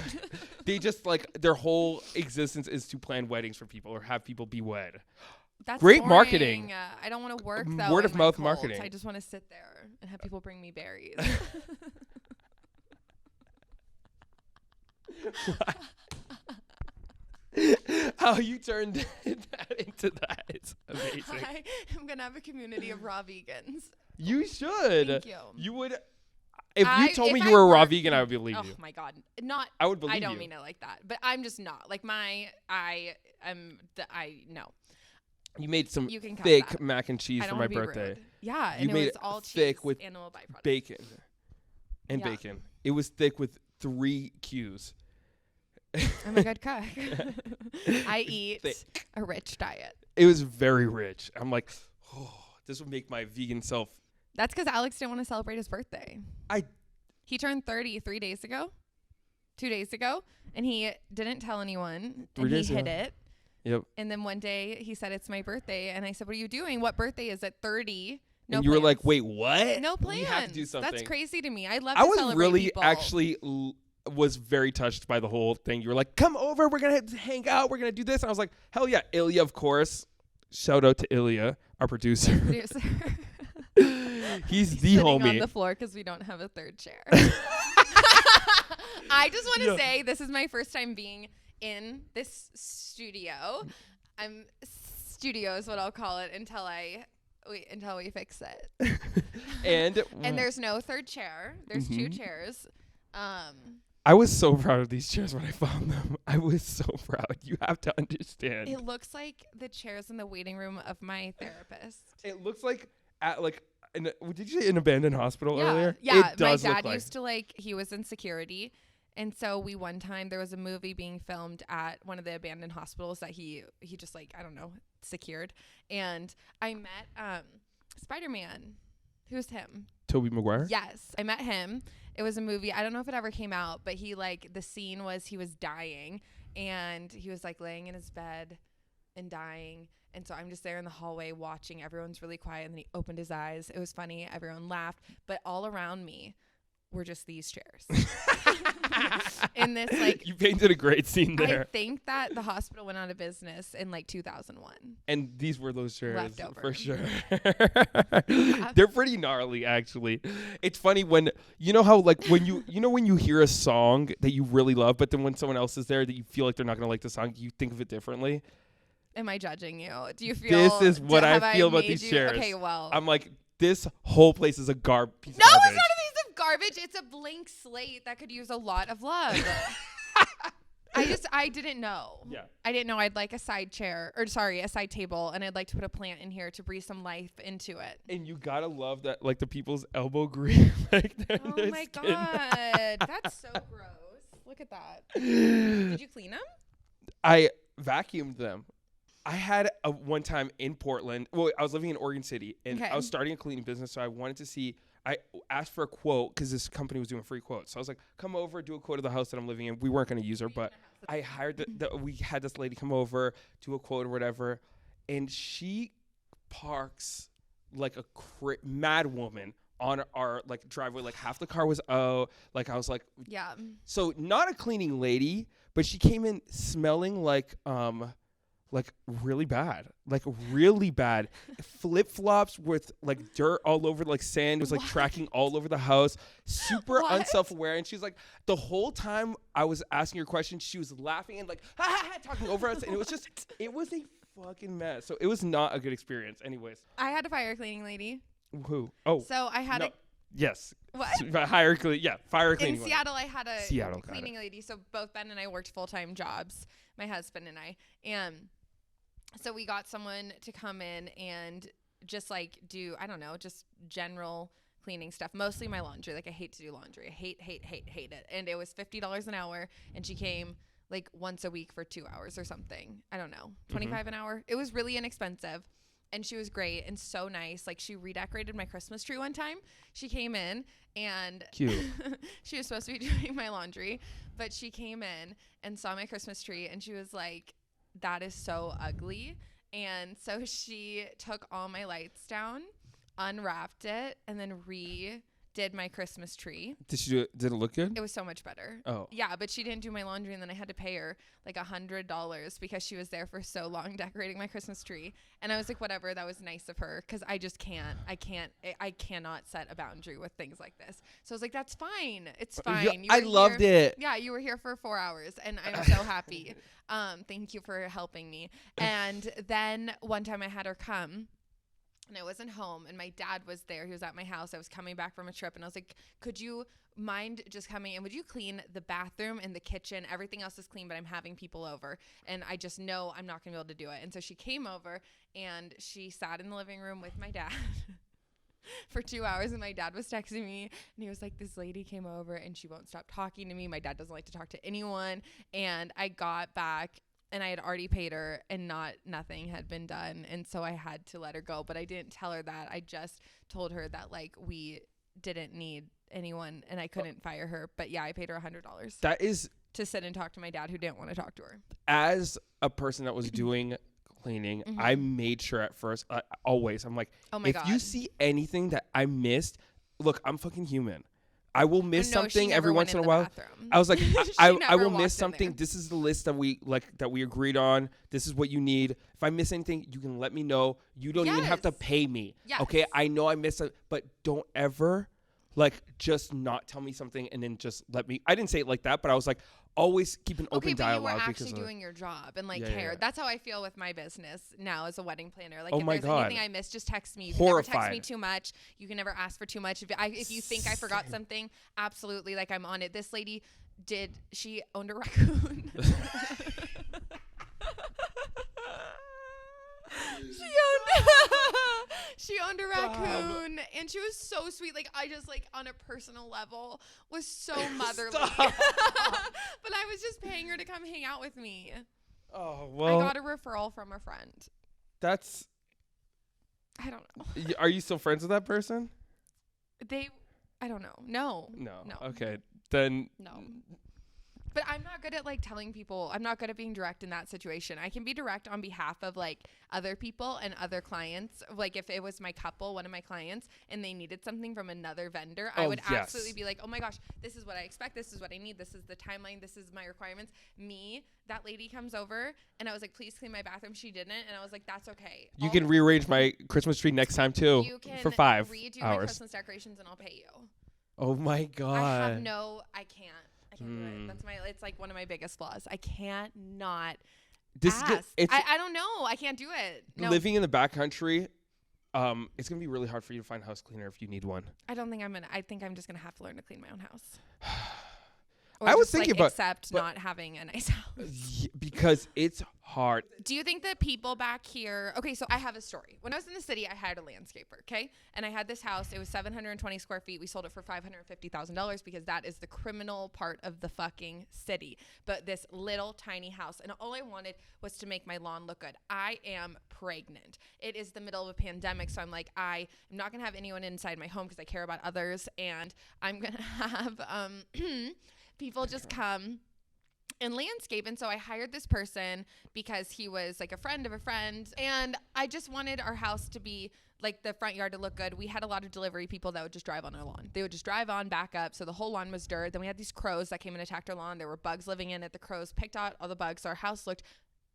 A: They just like their whole existence is to plan weddings for people or have people be wed.
B: That's
A: great
B: boring.
A: Marketing.
B: I don't want to work though.
A: Word of mouth marketing.
B: I just want to sit there and have people bring me berries.
A: How you turned that into that. It's amazing.
B: I'm going to have a community of raw vegans.
A: You should.
B: Thank you.
A: You would. If you told me you were a raw vegan, I would believe you.
B: Oh my God.
A: I would believe you.
B: I don't mean it like that. But I'm just not. Like no.
A: You made some thick mac and cheese for my birthday.
B: Rude. Yeah,
A: and
B: it was all
A: thick
B: cheese,
A: with
B: animal byproducts.
A: Bacon. And bacon. It was thick with 3 Qs.
B: I'm a good cook. I eat a rich diet.
A: It was very rich. I'm like, this would make my vegan self.
B: That's because Alex didn't want to celebrate his birthday. He turned 30 2 days ago, and he didn't tell anyone, and he hid it.
A: Yep.
B: And then one day he said, it's my birthday. And I said, what are you doing? What birthday is it? 30. No
A: and you
B: plans.
A: were like, wait, what?
B: No plans.
A: We have to do something.
B: That's crazy to me. I love to celebrate
A: really
B: people.
A: actually was very touched by the whole thing. You were like, come over. We're going to hang out. We're going to do this. And I was like, hell yeah. Ilya, of course. Shout out to Ilya, our producer. He's the homie.
B: On the floor because we don't have a third chair. I just want to say this is my first time being in this studio. Studio is what I'll call it until we fix it.
A: and
B: there's no third chair. There's 2 chairs.
A: I was so proud of these chairs when I found them. I was so proud. You have to understand.
B: It looks like the chairs in the waiting room of my therapist.
A: It looks like did you say an abandoned hospital earlier?
B: Yeah,
A: it does
B: my dad
A: look
B: used to he was in security. And so one time there was a movie being filmed at one of the abandoned hospitals that he just I don't know, secured. And I met Spider-Man. Who's him?
A: Tobey Maguire?
B: Yes. I met him. It was a movie. I don't know if it ever came out, but he the scene was he was dying and he was laying in his bed and dying. And so I'm just there in the hallway watching. Everyone's really quiet. And then he opened his eyes. It was funny. Everyone laughed. But all around me were just these chairs. In this
A: you painted a great scene there.
B: I think that the hospital went out of business in 2001.
A: And these were those chairs
B: leftover.
A: For sure. They're pretty gnarly actually. It's funny when how when you hear a song that you really love, but then when someone else is there that you feel like they're not gonna like the song, you think of it differently.
B: Am I judging you? Do you feel
A: this is what I feel about these chairs?
B: Okay, well,
A: I'm like, this whole place is a piece of garbage.
B: No, it's not a piece of garbage. It's a blank slate that could use a lot of love. I didn't know.
A: Yeah.
B: I didn't know I'd like a side table, and I'd like to put a plant in here to breathe some life into it.
A: And you gotta love that, the people's elbow green.
B: Oh my God. That's so gross. Look at that. Did you clean them?
A: I vacuumed them. I had one time in Portland. Well, I was living in Oregon City, and I was starting a cleaning business, so I wanted to see. I asked for a quote because this company was doing free quotes. So I was like, come over, do a quote of the house that I'm living in. We weren't going to use her, but I hired we had this lady come over, do a quote or whatever, and she parks like a mad woman on our driveway. Half the car was I was like,
B: yeah.
A: So not a cleaning lady, but she came in smelling really bad, flip-flops with dirt all over, sand was tracking all over the house, super unself-aware. And she's the whole time I was asking her questions, she was laughing and talking over us, and it was a fucking mess. So it was not a good experience. Anyways,
B: I had a fire cleaning lady.
A: Who? Oh,
B: so I had
A: yes.
B: What?
A: Fire cleaning.
B: In Seattle, I had a cleaning lady. So both Ben and I worked full-time jobs, my husband and I. And so we got someone to come in and just do, I don't know, just general cleaning stuff, mostly my laundry. Like I hate to do laundry. I hate it. And it was $50 an hour, and she came like once a week for 2 hours or something. I don't know, 25 an hour. It was really inexpensive. And she was great and so nice. Like she redecorated my Christmas tree one time. She came in and
A: cute.
B: She was supposed to be doing my laundry, but she came in and saw my Christmas tree and she was like, that is so ugly. And so she took all my lights down, unwrapped it, and then did my Christmas tree.
A: Did she do it? Did it look good?
B: It was so much better.
A: Oh.
B: Yeah, but she didn't do my laundry, and then I had to pay her like $100 because she was there for so long decorating my Christmas tree. And I was like, whatever, that was nice of her, because I just I cannot set a boundary with things like this. So I was like, that's fine. It's fine.
A: I loved it.
B: Yeah, you were here for 4 hours, and I'm so happy. Thank you for helping me. And then one time I had her come, and I wasn't home, and my dad was there. He was at my house. I was coming back from a trip, and I was like, could you mind just coming and would you clean the bathroom and the kitchen? Everything else is clean, but I'm having people over, and I just know I'm not going to be able to do it. And so she came over, and she sat in the living room with my dad for 2 hours, and my dad was texting me, and he was like, this lady came over, and she won't stop talking to me. My dad doesn't like to talk to anyone. And I got back, and I had already paid her, and nothing had been done. And so I had to let her go. But I didn't tell her that. I just told her that like we didn't need anyone and I couldn't fire her. But yeah, I paid her $100.
A: That is
B: to sit and talk to my dad who didn't want to talk to her.
A: As a person that was doing cleaning, I made sure at first, always, I'm like, oh my God, you see anything that I missed, look, I'm fucking human. I will miss something every once in a while. I was like, I will miss something. This is the list that we agreed on. This is what you need. If I miss anything, you can let me know. You don't even have to pay me. Yes. Okay, I know I missed it, but don't ever just not tell me something and then just let me. I didn't say it like that, but I was like, always keep an open dialogue.
B: Okay, but you were actually doing your job and care. Yeah. That's how I feel with my business now as a wedding planner. Like,
A: oh
B: if
A: my
B: there's
A: God.
B: anything I miss, just text me. You can never text me too much. You can never ask for too much. If you think I forgot something, absolutely, I'm on it. This lady she owned a raccoon. She owned a raccoon, and she was so sweet. I just on a personal level was so motherly. But I was just paying her to come hang out with me.
A: Oh, well.
B: I got a referral from a friend. I don't know.
A: Are you still friends with that person?
B: I don't know. No.
A: Okay. Then.
B: No. But I'm not good at telling people. I'm not good at being direct in that situation. I can be direct on behalf of other people and other clients. If it was my couple, one of my clients, and they needed something from another vendor, I would absolutely be like, oh my gosh, this is what I expect. This is what I need. This is the timeline. This is my requirements. That lady comes over, and I was like, please clean my bathroom. She didn't, and I was like, that's okay.
A: You can rearrange my Christmas tree next time too. For 5 hours.
B: Redo my Christmas decorations, and I'll pay you.
A: Oh my God.
B: I can't. I can't do it. It's one of my biggest flaws. I can't not ask. I don't know. I can't do it. No.
A: Living in the backcountry, it's going to be really hard for you to find a house cleaner if you need one.
B: I think I'm just going to have to learn to clean my own house.
A: I was thinking about
B: except not having a nice house.
A: Because it's hard.
B: Do you think that people back here? Okay, so I have a story. When I was in the city, I hired a landscaper, okay? And I had this house. It was 720 square feet. We sold it for $550,000 because that is the criminal part of the fucking city. But this little tiny house, and all I wanted was to make my lawn look good. I am pregnant. It is the middle of a pandemic, so I'm like, I am not going to have anyone inside my home because I care about others, and I'm going to have people just come and landscape. And so I hired this person because he was a friend of a friend, and I just wanted our house to be the front yard to look good. We had a lot of delivery people that would just drive on our lawn. They would just drive on, back up, so the whole lawn was dirt. Then we had these crows that came and attacked our lawn. There were bugs living in it. The crows picked out all the bugs, so our house looked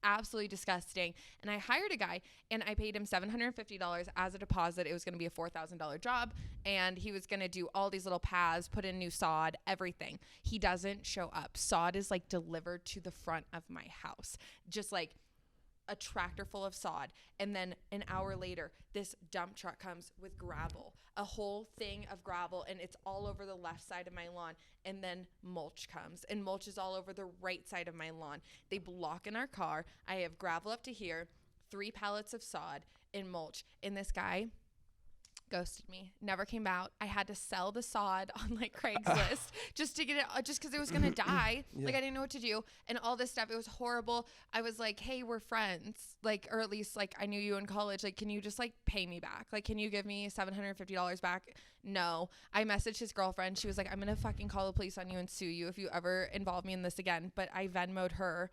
B: absolutely disgusting. And I hired a guy, and I paid him $750 as a deposit. It was going to be a $4,000 job, and he was going to do all these little paths, put in new sod, everything. He doesn't show up. Sod is delivered to the front of my house, just a tractor full of sod. And then an hour later, this dump truck comes with gravel, a whole thing of gravel, and it's all over the left side of my lawn. And then mulch comes, and mulch is all over the right side of my lawn. They block in our car. I have gravel up to here, 3 pallets of sod and mulch. And this guy ghosted me, never came out. I had to sell the sod on like Craigslist just to get it, just because it was going to die. Yeah. Like I didn't know what to do and all this stuff. It was horrible. I was like, hey, we're friends. Like, or at least like I knew you in college. Like, can you just like pay me back? Like, can you give me $750 back? No. I messaged his girlfriend. She was like, I'm going to fucking call the police on you and sue you if you ever involve me in this again. But I Venmo'd her.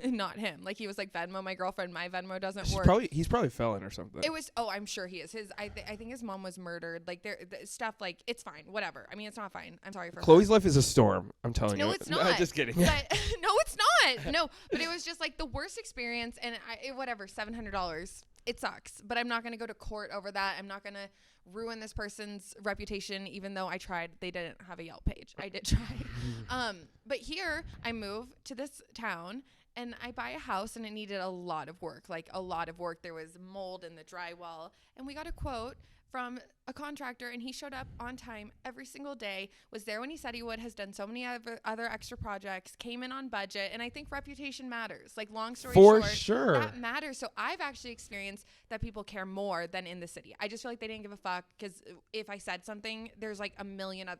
B: Not him. Like he was like, Venmo my girlfriend. My Venmo doesn't work.
A: He's probably a felon or something.
B: It was. Oh, I'm sure he is. I think his mom was murdered. Like stuff. Like it's fine. Whatever. I mean, it's not fine. I'm sorry for
A: Chloe's life is a storm. I'm telling you.
B: No, it's not.
A: Just kidding.
B: But, no, it's not. No, but it was just like the worst experience. And whatever. $700. It sucks. But I'm not gonna go to court over that. I'm not gonna ruin this person's reputation, even though I tried. They didn't have a Yelp page. I did try. But here I move to this town. And I buy a house and it needed a lot of work, like a lot of work. There was mold in the drywall. And we got a quote from a contractor and he showed up on time every single day, was there when he said he would, has done so many other extra projects, came in on budget. And I think reputation matters. Like long story short,
A: sure,
B: that matters. So I've actually experienced that people care more than in the city. I just feel like they didn't give a fuck because if I said something, there's like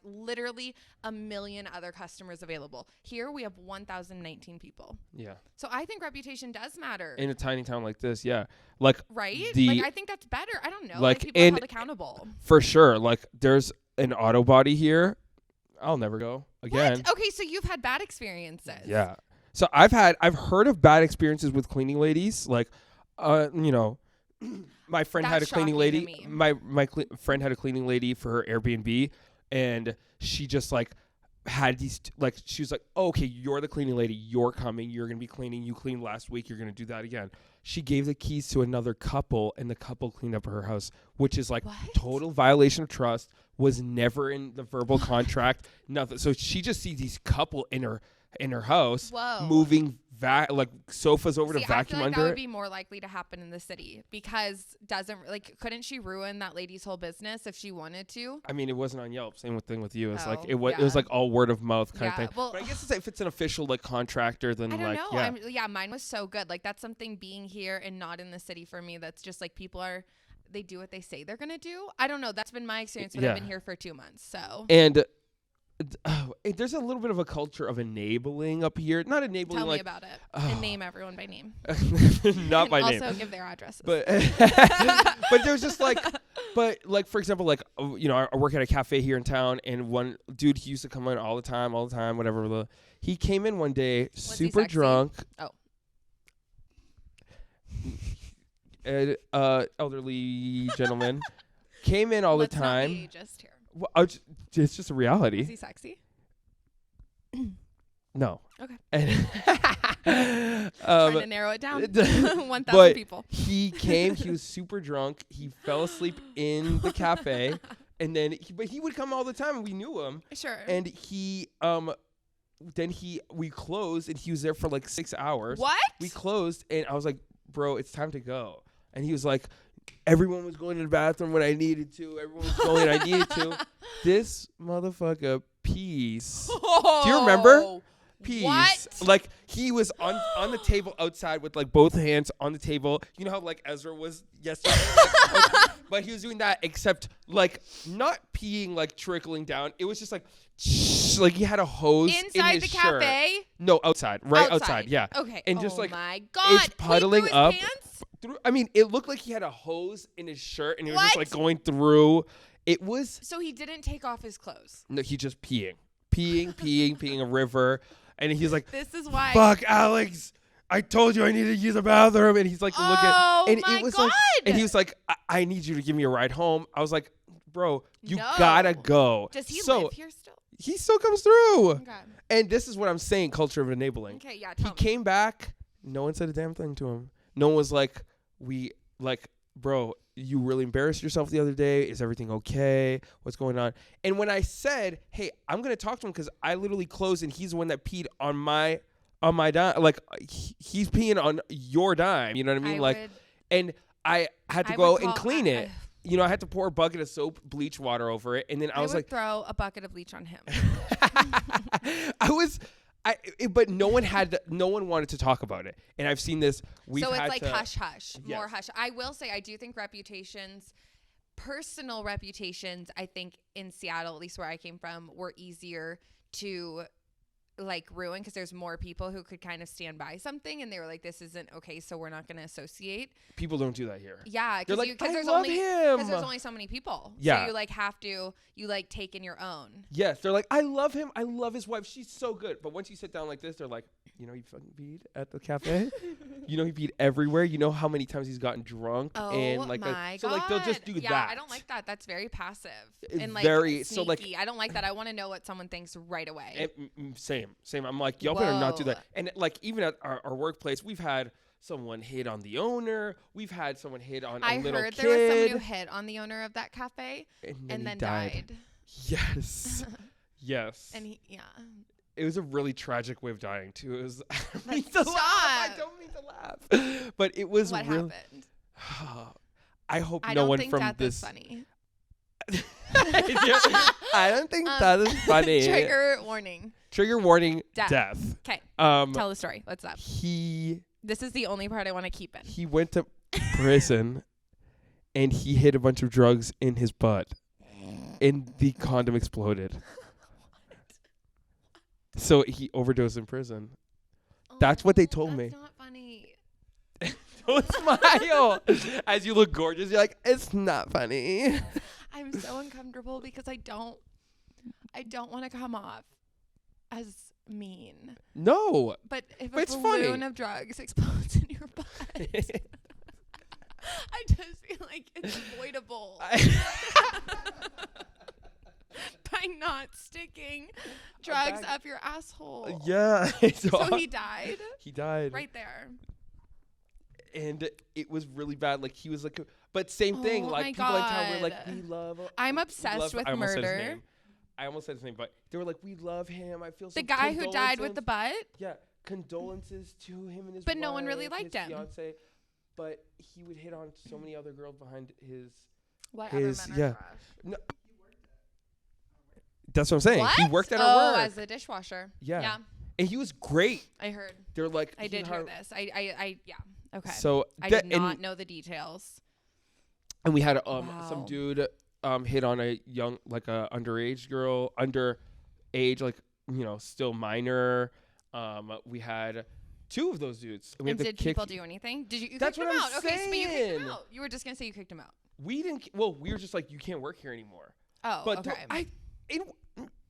B: literally a million other customers available. Here we have 1,019 people.
A: Yeah.
B: So I think reputation does matter.
A: In a tiny town like this, yeah. Like
B: right? Like I think that's better. I don't know. Like people are held accountable.
A: For sure. Like there's an auto body here. I'll never go again.
B: What? Okay, so you've had bad experiences.
A: Yeah. So I've heard of bad experiences with cleaning ladies. Like, you know, my friend had a cleaning lady. My friend had a cleaning lady for her Airbnb, and she just like had these like she was like, oh, okay, you're the cleaning lady. You're coming. You're gonna be cleaning. You cleaned last week. You're gonna do that again. She gave the keys to another couple, and the couple cleaned up her house, which is like total violation of trust. Was never in the verbal contract. Nothing. So she just sees these couple in her house moving like sofas over to vacuum
B: I feel like
A: under.
B: That would be more likely to happen in the city because couldn't she ruin that lady's whole business if she wanted to?
A: I mean, it wasn't on Yelp. Same thing with you. It's it was like all word of mouth kind of thing.
B: Well,
A: but I guess if it's an official like contractor, then
B: I don't know. Yeah, mine was so good. Like that's something being here and not in the city for me. That's just like they do what they say they're gonna do. I don't know. That's been my experience. But I've been here for 2 months. So
A: and. There's a little bit of a culture of enabling up here. Not enabling.
B: Tell me about it. And name everyone by name.
A: Not by name.
B: Also give their addresses.
A: But but there's just like, for example, like you know, I work at a cafe here in town, and one dude, he used to come in all the time, whatever. He came in one day, super drunk. Oh. Elderly gentleman came in all the time.
B: Let's not be ageist here.
A: Well, it's just a reality.
B: Is he sexy?
A: No.
B: Okay.
A: Trying
B: to narrow it down. 1,000 people.
A: He came. He was super drunk. He fell asleep in the cafe, and then he would come all the time, and we knew him.
B: Sure.
A: And we closed, and he was there for like 6 hours.
B: What?
A: We closed, and I was like, bro, it's time to go. And he was like, everyone was going to the bathroom when I needed to. Everyone was going I needed to. This motherfucker pees.
B: Oh,
A: do you remember? Pees.
B: What?
A: Like he was on the table outside with like both hands on the table. You know how like Ezra was yesterday? But he was doing that except like not peeing like trickling down. It was just like like he had a hose
B: inside
A: in his
B: the cafe?
A: Shirt. No, outside. Right outside. Yeah.
B: Okay.
A: And just
B: my God.
A: It's puddling up.
B: Pants?
A: I mean, it looked like he had a hose in his shirt and it was just like going through. It was.
B: So he didn't take off his clothes.
A: No, he just peeing a river. And he's like,
B: this is why.
A: Fuck, Alex. I told you I needed to use the bathroom. And he's like, looking. And
B: my
A: it was
B: God.
A: like, and he was like, I need you to give me a ride home. I was like, bro, you gotta go.
B: Does he live here still?
A: He still comes through.
B: Okay.
A: And this is what I'm saying, culture of enabling.
B: Okay, yeah,
A: he came back. No one said a damn thing to him. No one was like, bro, you really embarrassed yourself the other day. Is everything okay? What's going on? And when I said, hey, I'm going to talk to him because I literally closed and he's the one that peed on my dime. Like, he's peeing on your dime. You know what I mean? And I had to go and clean it. You know, I had to pour a bucket of soap, bleach water over it. And then I was like,
B: throw a bucket of bleach on him.
A: But no one wanted to talk about it. And I've seen this.
B: So it's like hush hush, more hush. I will say, I do think reputations personal reputations, I think in Seattle, at least where I came from, were easier to like ruin because there's more people who could kind of stand by something and they were like, this isn't okay, so we're not going to associate.
A: People don't do that here.
B: Yeah, because
A: like,
B: there's only so many people.
A: Yeah.
B: So you like have to take in your own.
A: Yes, they're like, I love him. I love his wife. She's so good. But once you sit down like this, they're like, you know, he fucking peed at the cafe. You know, he peed everywhere. You know how many times he's gotten drunk.
B: Oh,
A: and like
B: my God.
A: So like they'll just do that.
B: Yeah, I don't like that. That's very passive and like
A: very
B: sneaky.
A: So like
B: I don't like that. I want to know what someone thinks right away.
A: Same. I'm like, y'all better not do that. And like even at our workplace, we've had someone hit on the owner. We've had someone hit on a little kid. I heard there was someone
B: who hit on the owner of that cafe and then died.
A: Yes. Yes.
B: And
A: it was a really tragic way of dying too. It was
B: Stop.
A: I don't mean to laugh. But it was
B: what happened?
A: I hope no one from this.
B: I don't think
A: I don't think that is funny.
B: Trigger warning.
A: Death.
B: Okay. Tell the story. What's up? This is the only part I want to keep in.
A: He went to prison and he hid a bunch of drugs in his butt and the condom exploded. So he overdosed in prison. That's what they told me.
B: That's not funny.
A: Don't smile. As you look gorgeous, you're like, it's not funny.
B: I'm so uncomfortable because I don't want to come off as mean.
A: No.
B: But if a balloon of drugs explodes in your butt, I just feel like it's avoidable. By not sticking drugs up your asshole.
A: Yeah.
B: So he died?
A: He died.
B: Right there.
A: And it was really bad. Like, he was like, but same thing. Like, people in town were like, we love him.
B: I'm obsessed with murder.
A: I almost said his name, but they were like, we love him. I feel so.
B: The guy who died with the butt?
A: Yeah. Condolences to him and his
B: But no one really liked him.
A: Fiance, but he would hit on so many other girls behind his.
B: What other men are trash?
A: No. That's what I'm saying.
B: What?
A: He worked at our work.
B: As a dishwasher. Yeah.
A: And he was great.
B: I heard.
A: They're like.
B: I did hear this. Yeah. Okay.
A: So
B: I did not know the details.
A: And we had some dude hit on a young, like a underage girl, underage, like, you know, still minor. We had 2 of those dudes.
B: And did people do anything? Did you
A: That's
B: kick
A: what
B: him
A: I'm
B: out?
A: saying.
B: Okay, so you kicked him out. You were just gonna say you kicked him out.
A: We didn't. Well, we were just like, you can't work here anymore.
B: Oh,
A: but
B: okay.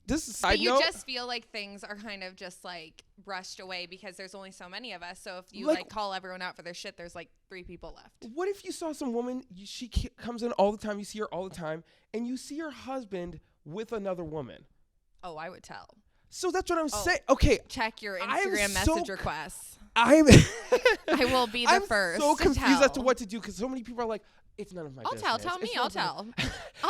A: This is a side note.
B: You just feel like things are kind of just like brushed away because there's only so many of us. So if you like call everyone out for their shit, there's like 3 people left.
A: What if you saw some woman, she comes in all the time, you see her all the time, and you see her husband with another woman?
B: Oh, I would tell.
A: So that's what I'm saying. Okay.
B: Check your Instagram message requests.
A: I
B: will be the first.
A: I'm so confused as to what to do because so many people are like, it's none of my business.
B: Tell me. I'll tell.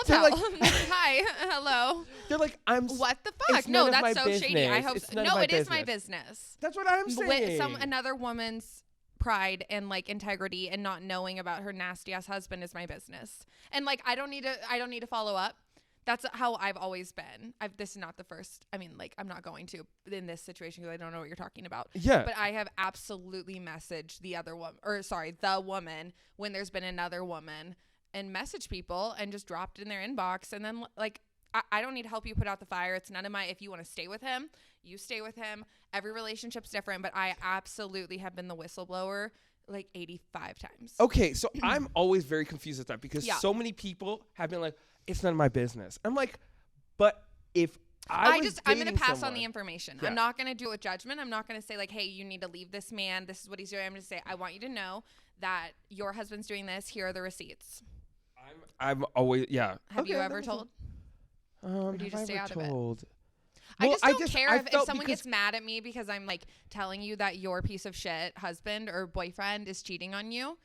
B: Like, hi, hello.
A: They're like,
B: what the fuck? No, that's so shady. I hope no, it is my business.
A: That's what I'm saying.
B: With another woman's pride and like integrity and not knowing about her nasty ass husband is my business. And like I don't need to follow up. That's how I've always been. This is not the first. I mean, like, I'm not going to in this situation because I don't know what you're talking about.
A: Yeah.
B: But I have absolutely messaged the woman when there's been another woman and messaged people and just dropped it in their inbox. And then, like, I don't need to help you put out the fire. It's none of my, if you want to stay with him, you stay with him. Every relationship's different. But I absolutely have been the whistleblower like 85 times.
A: Okay. So I'm always very confused at that because so many people have been like, it's none of my business. I'm like, but if I'm going to
B: pass on the information. Yeah. I'm not going to do it with judgment. I'm not going to say like, hey, you need to leave this man. This is what he's doing. I'm going to say, I want you to know that your husband's doing this. Here are the receipts.
A: I'm always,
B: Have you ever told? Or do you just stay out of it?
A: Well,
B: I just don't care if someone gets mad at me because I'm like telling you that your piece of shit husband or boyfriend is cheating on you.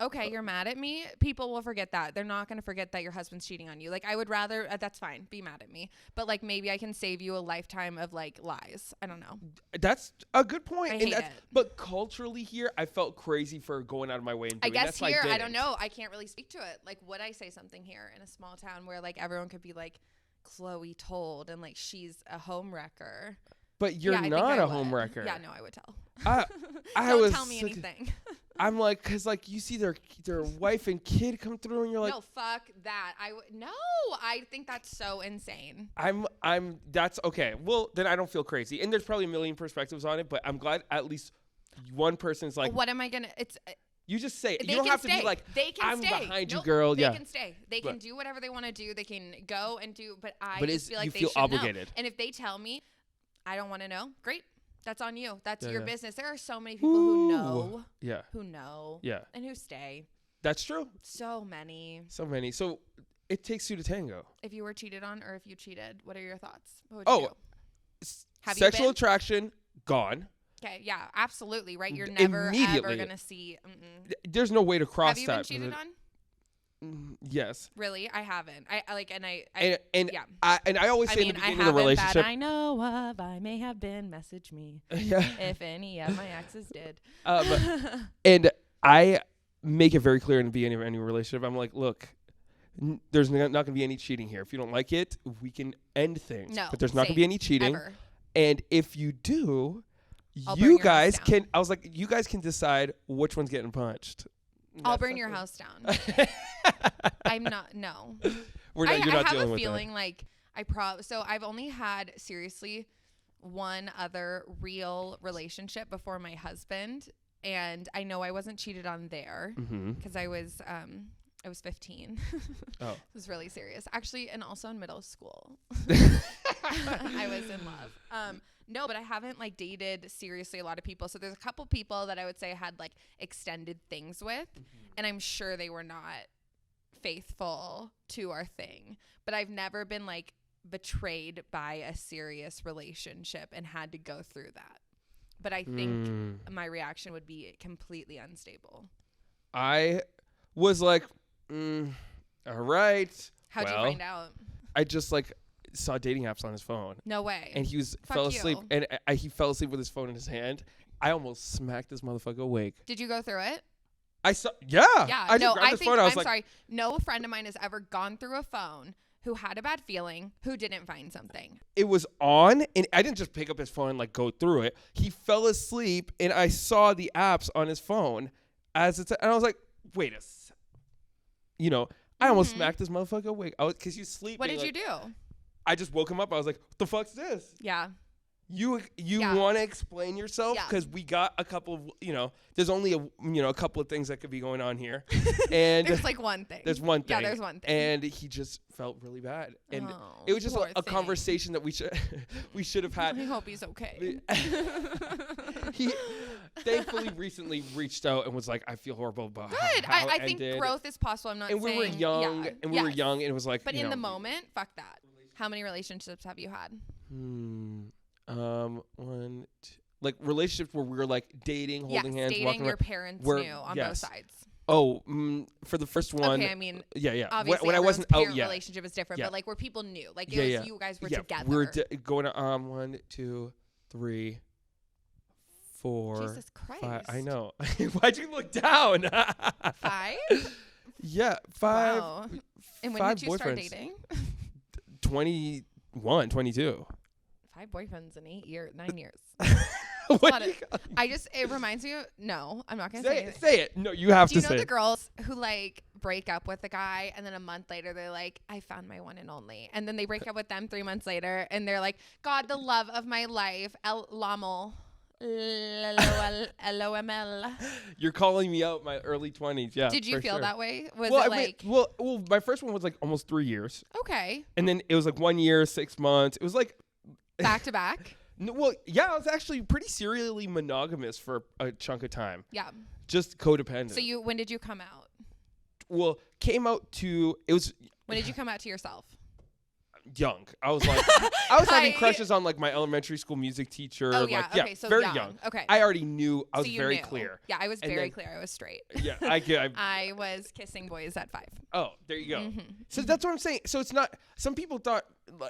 B: Okay, you're mad at me. People will forget that. They're not going to forget that your husband's cheating on you. Like, I would rather, that's fine, be mad at me. But, like, maybe I can save you a lifetime of, like, lies. I don't know.
A: That's a good point.
B: I hate it.
A: But culturally here, I felt crazy for going out of my way and doing
B: I guess here, I don't know. I can't really speak to it. Like, would I say something here in a small town where, like, everyone could be like, Chloe told, and, like, she's a home wrecker.
A: But you're not a home wrecker.
B: Yeah, no, I would tell.
A: Don't
B: tell me anything.
A: I'm like, because like you see their wife and kid come through, and you're like,
B: no, fuck that. No, I think that's so insane.
A: That's okay. Well, then I don't feel crazy, and there's probably a million perspectives on it, but I'm glad at least one person's like,
B: what am I gonna? It's.
A: You just say it. You don't have to be like, I'm behind you, girl.
B: They can stay. They can do whatever they want to do. They can go and do. But I just feel like they should
A: obligated.
B: know. And if they tell me, I don't want to know. Great. That's on you. That's your business. There are so many people who know.
A: Yeah.
B: Who know.
A: Yeah.
B: And who stay.
A: That's true.
B: So many.
A: So it takes two to tango.
B: If you were cheated on or if you cheated, what are your thoughts? What would you do?
A: Sexual attraction, gone.
B: Okay, yeah, absolutely, right? You're never, ever going to see.
A: There's no way to cross that.
B: Have you been cheated on?
A: Yes.
B: Really? I haven't. I
A: always say in the beginning of a relationship.
B: That I know of. I may have been. Message me. Yeah. If any of my exes did.
A: And I make it very clear in the beginning of any relationship. I'm like, look, there's not going to be any cheating here. If you don't like it, we can end things.
B: No,
A: but there's not going to be any cheating.
B: Ever.
A: And if you do, you guys can. I was like, you guys can decide which one's getting punched.
B: I'll burn your house down. I'm not. No.
A: You're not
B: I have
A: dealing
B: a
A: with
B: feeling like so I've only had seriously one other real relationship before my husband, and I know I wasn't cheated on there because I was 15. Oh. It was really serious, actually, and also in middle school. I was in love. No, but I haven't like dated seriously a lot of people. So there's a couple people that I would say I had like extended things with, and I'm sure they were not faithful to our thing. But I've never been like betrayed by a serious relationship and had to go through that. But I think my reaction would be completely unstable.
A: I was like, all right.
B: How'd you find out?
A: I just like saw dating apps on his phone.
B: No way.
A: And he fell asleep, and he fell asleep with his phone in his hand. I almost smacked this motherfucker awake.
B: Did you go through it?
A: I saw. Yeah.
B: I'm sorry. No friend of mine has ever gone through a phone who had a bad feeling, who didn't find something.
A: It was on, and I didn't just pick up his phone and like go through it. He fell asleep, and I saw the apps on his phone and I was like, wait a second. You know, I almost smacked this motherfucker awake. Because he's sleeping.
B: What did you do?
A: I just woke him up. I was like, what the fuck's this?
B: Yeah.
A: You want to explain yourself? Because we got a couple of, there's only a couple of things that could be going on here. And
B: there's like one thing.
A: There's one thing.
B: Yeah, there's one thing.
A: And he just felt really bad. And it was just a conversation that we should have had.
B: I hope he's okay.
A: He thankfully recently reached out and was like, I feel horrible about how
B: I think growth is possible. I'm not saying.
A: And we were young, and it was like.
B: But in the moment, fuck that. How many relationships have you had?
A: One, two, like relationships where we were like dating, holding hands,
B: dating
A: walking
B: your parents knew on both sides.
A: Oh, for the first one.
B: Okay, I mean,
A: yeah.
B: Obviously,
A: when I wasn't out yet,
B: relationship is different, but like where people knew, like
A: you
B: guys were together.
A: We were going to 1, 2, 3, 4.
B: Jesus Christ!
A: 5. I know. Why'd you look down?
B: 5.
A: Yeah, 5.
B: Wow. And when did you start dating?
A: 21, 22.
B: 5 boyfriends in 9 years. It reminds me of, no, I'm not going to say it.
A: Say it. No, you have to say it.
B: Do you know the girls who like break up with a guy and then a month later they're like, I found my one and only. And then they break up with them 3 months later and they're like, God, the love of my life. LOML.
A: You're calling me out my early 20s. Yeah.
B: Did you feel that way?
A: My first one was like almost 3 years.
B: Okay.
A: And then it was like 1 year, 6 months. It was like
B: back to back.
A: No, well, yeah, I was actually pretty serially monogamous for a chunk of time.
B: Yeah.
A: Just codependent.
B: So when did you come out?
A: Well, when
B: did you come out to yourself?
A: Young. I was like, I was having crushes on like my elementary school music teacher.
B: Oh yeah,
A: like,
B: okay, so
A: very young.
B: Okay.
A: I already knew. I was very clear.
B: Yeah, I was very clear. I was straight.
A: Yeah,
B: I was kissing boys at 5.
A: Oh, there you go. So that's what I'm saying. So it's not. Some people thought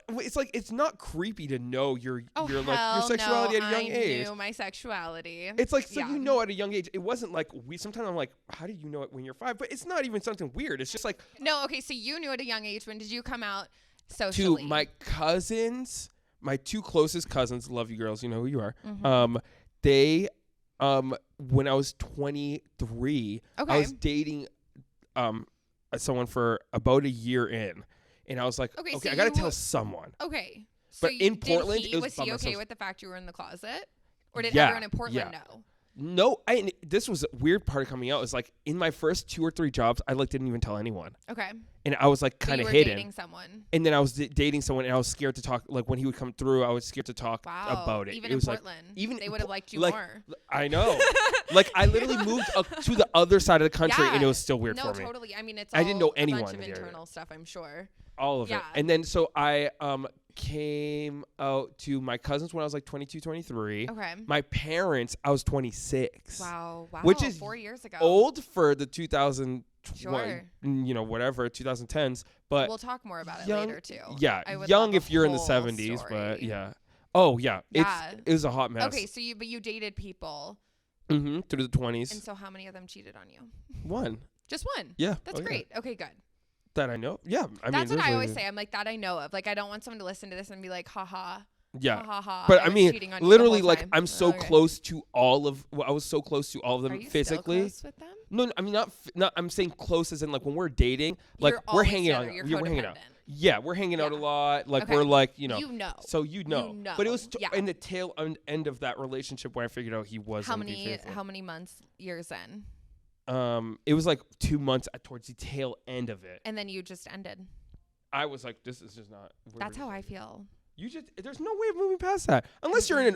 A: it's not creepy to know your sexuality at a young age.
B: I knew my sexuality.
A: It's like you know at a young age. It wasn't like sometimes I'm like, how do you know it when you're 5? But it's not even something weird. It's just like
B: no. Okay, so you knew at a young age. When did you come out? Socially.
A: To my cousins, my 2 closest cousins, love you girls, you know who you are. They when I was 23.
B: Okay.
A: I was dating someone for about a year in, and I was like, okay, so I gotta tell someone.
B: Okay.
A: So but in Portland,
B: was he okay with the fact you were in the closet, or did
A: yeah,
B: everyone in Portland know?
A: No, this was a weird part of coming out. Is like in my first 2 or 3 jobs, I like didn't even tell anyone.
B: Okay.
A: And I was like kind of hidden.
B: Dating someone.
A: And then I was dating someone, and I was scared to talk. Like when he would come through, I was scared to talk about it.
B: Even
A: it was
B: in Portland,
A: even
B: they would have liked you
A: like,
B: more.
A: I know. Like I literally moved to the other side of the country, and it was still weird for me.
B: No, totally. I mean,
A: I didn't know anyone.
B: A bunch of internal stuff, I'm sure.
A: All of it. And then so I came out to my cousins when I was like 22, 23.
B: Okay.
A: My parents, I was 26.
B: Wow.
A: Which is
B: 4 years ago.
A: Old for the 2000,
B: sure.
A: Whatever, 2010s. But
B: we'll talk more about it later too.
A: Yeah, young if you're in the 70s, but yeah. Oh yeah. It was a hot mess.
B: Okay, so you dated people.
A: Mm-hmm. Through the 20s.
B: And so how many of them cheated on you?
A: One.
B: Just one?
A: Yeah.
B: That's great.
A: Yeah.
B: Okay, good.
A: That I know. Yeah.
B: That's what I always say. I'm like, that I know of. Like, I don't want someone to listen to this and be like, haha.
A: Yeah.
B: Ha, ha, ha,
A: but I mean, literally, like,
B: I'm
A: so close to all of. Well, I was so close to all of them
B: Are you
A: physically.
B: Still close with them?
A: No, I mean not. I'm saying close as in like when we're dating, like we're hanging out. We're hanging out. Yeah, we're hanging out a lot. Like we're like So you know. But it was in the tail end of that relationship where I figured out he wasn't.
B: How many months, years in?
A: It was like 2 months towards the tail end of it.
B: And then you just ended.
A: I was like, this is just not.
B: That's how I feel.
A: There's no way of moving past that unless you're in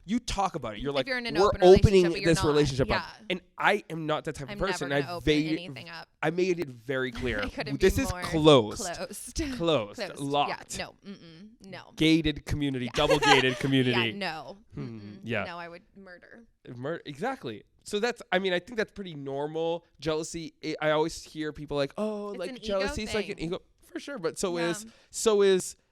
A: you talk about it. You're like,
B: you're in an
A: we're opening this relationship up, and I am not that type of person.
B: Never gonna open anything up.
A: I made it very clear.
B: This
A: is closed, locked.
B: Yeah, no.
A: Gated community, double gated community.
B: No.
A: Yeah.
B: No, I would murder.
A: Exactly. So that's, I mean, I think that's pretty normal. Jealousy. I always hear people like, oh,
B: it's
A: like jealousy is like an ego for sure, but so is.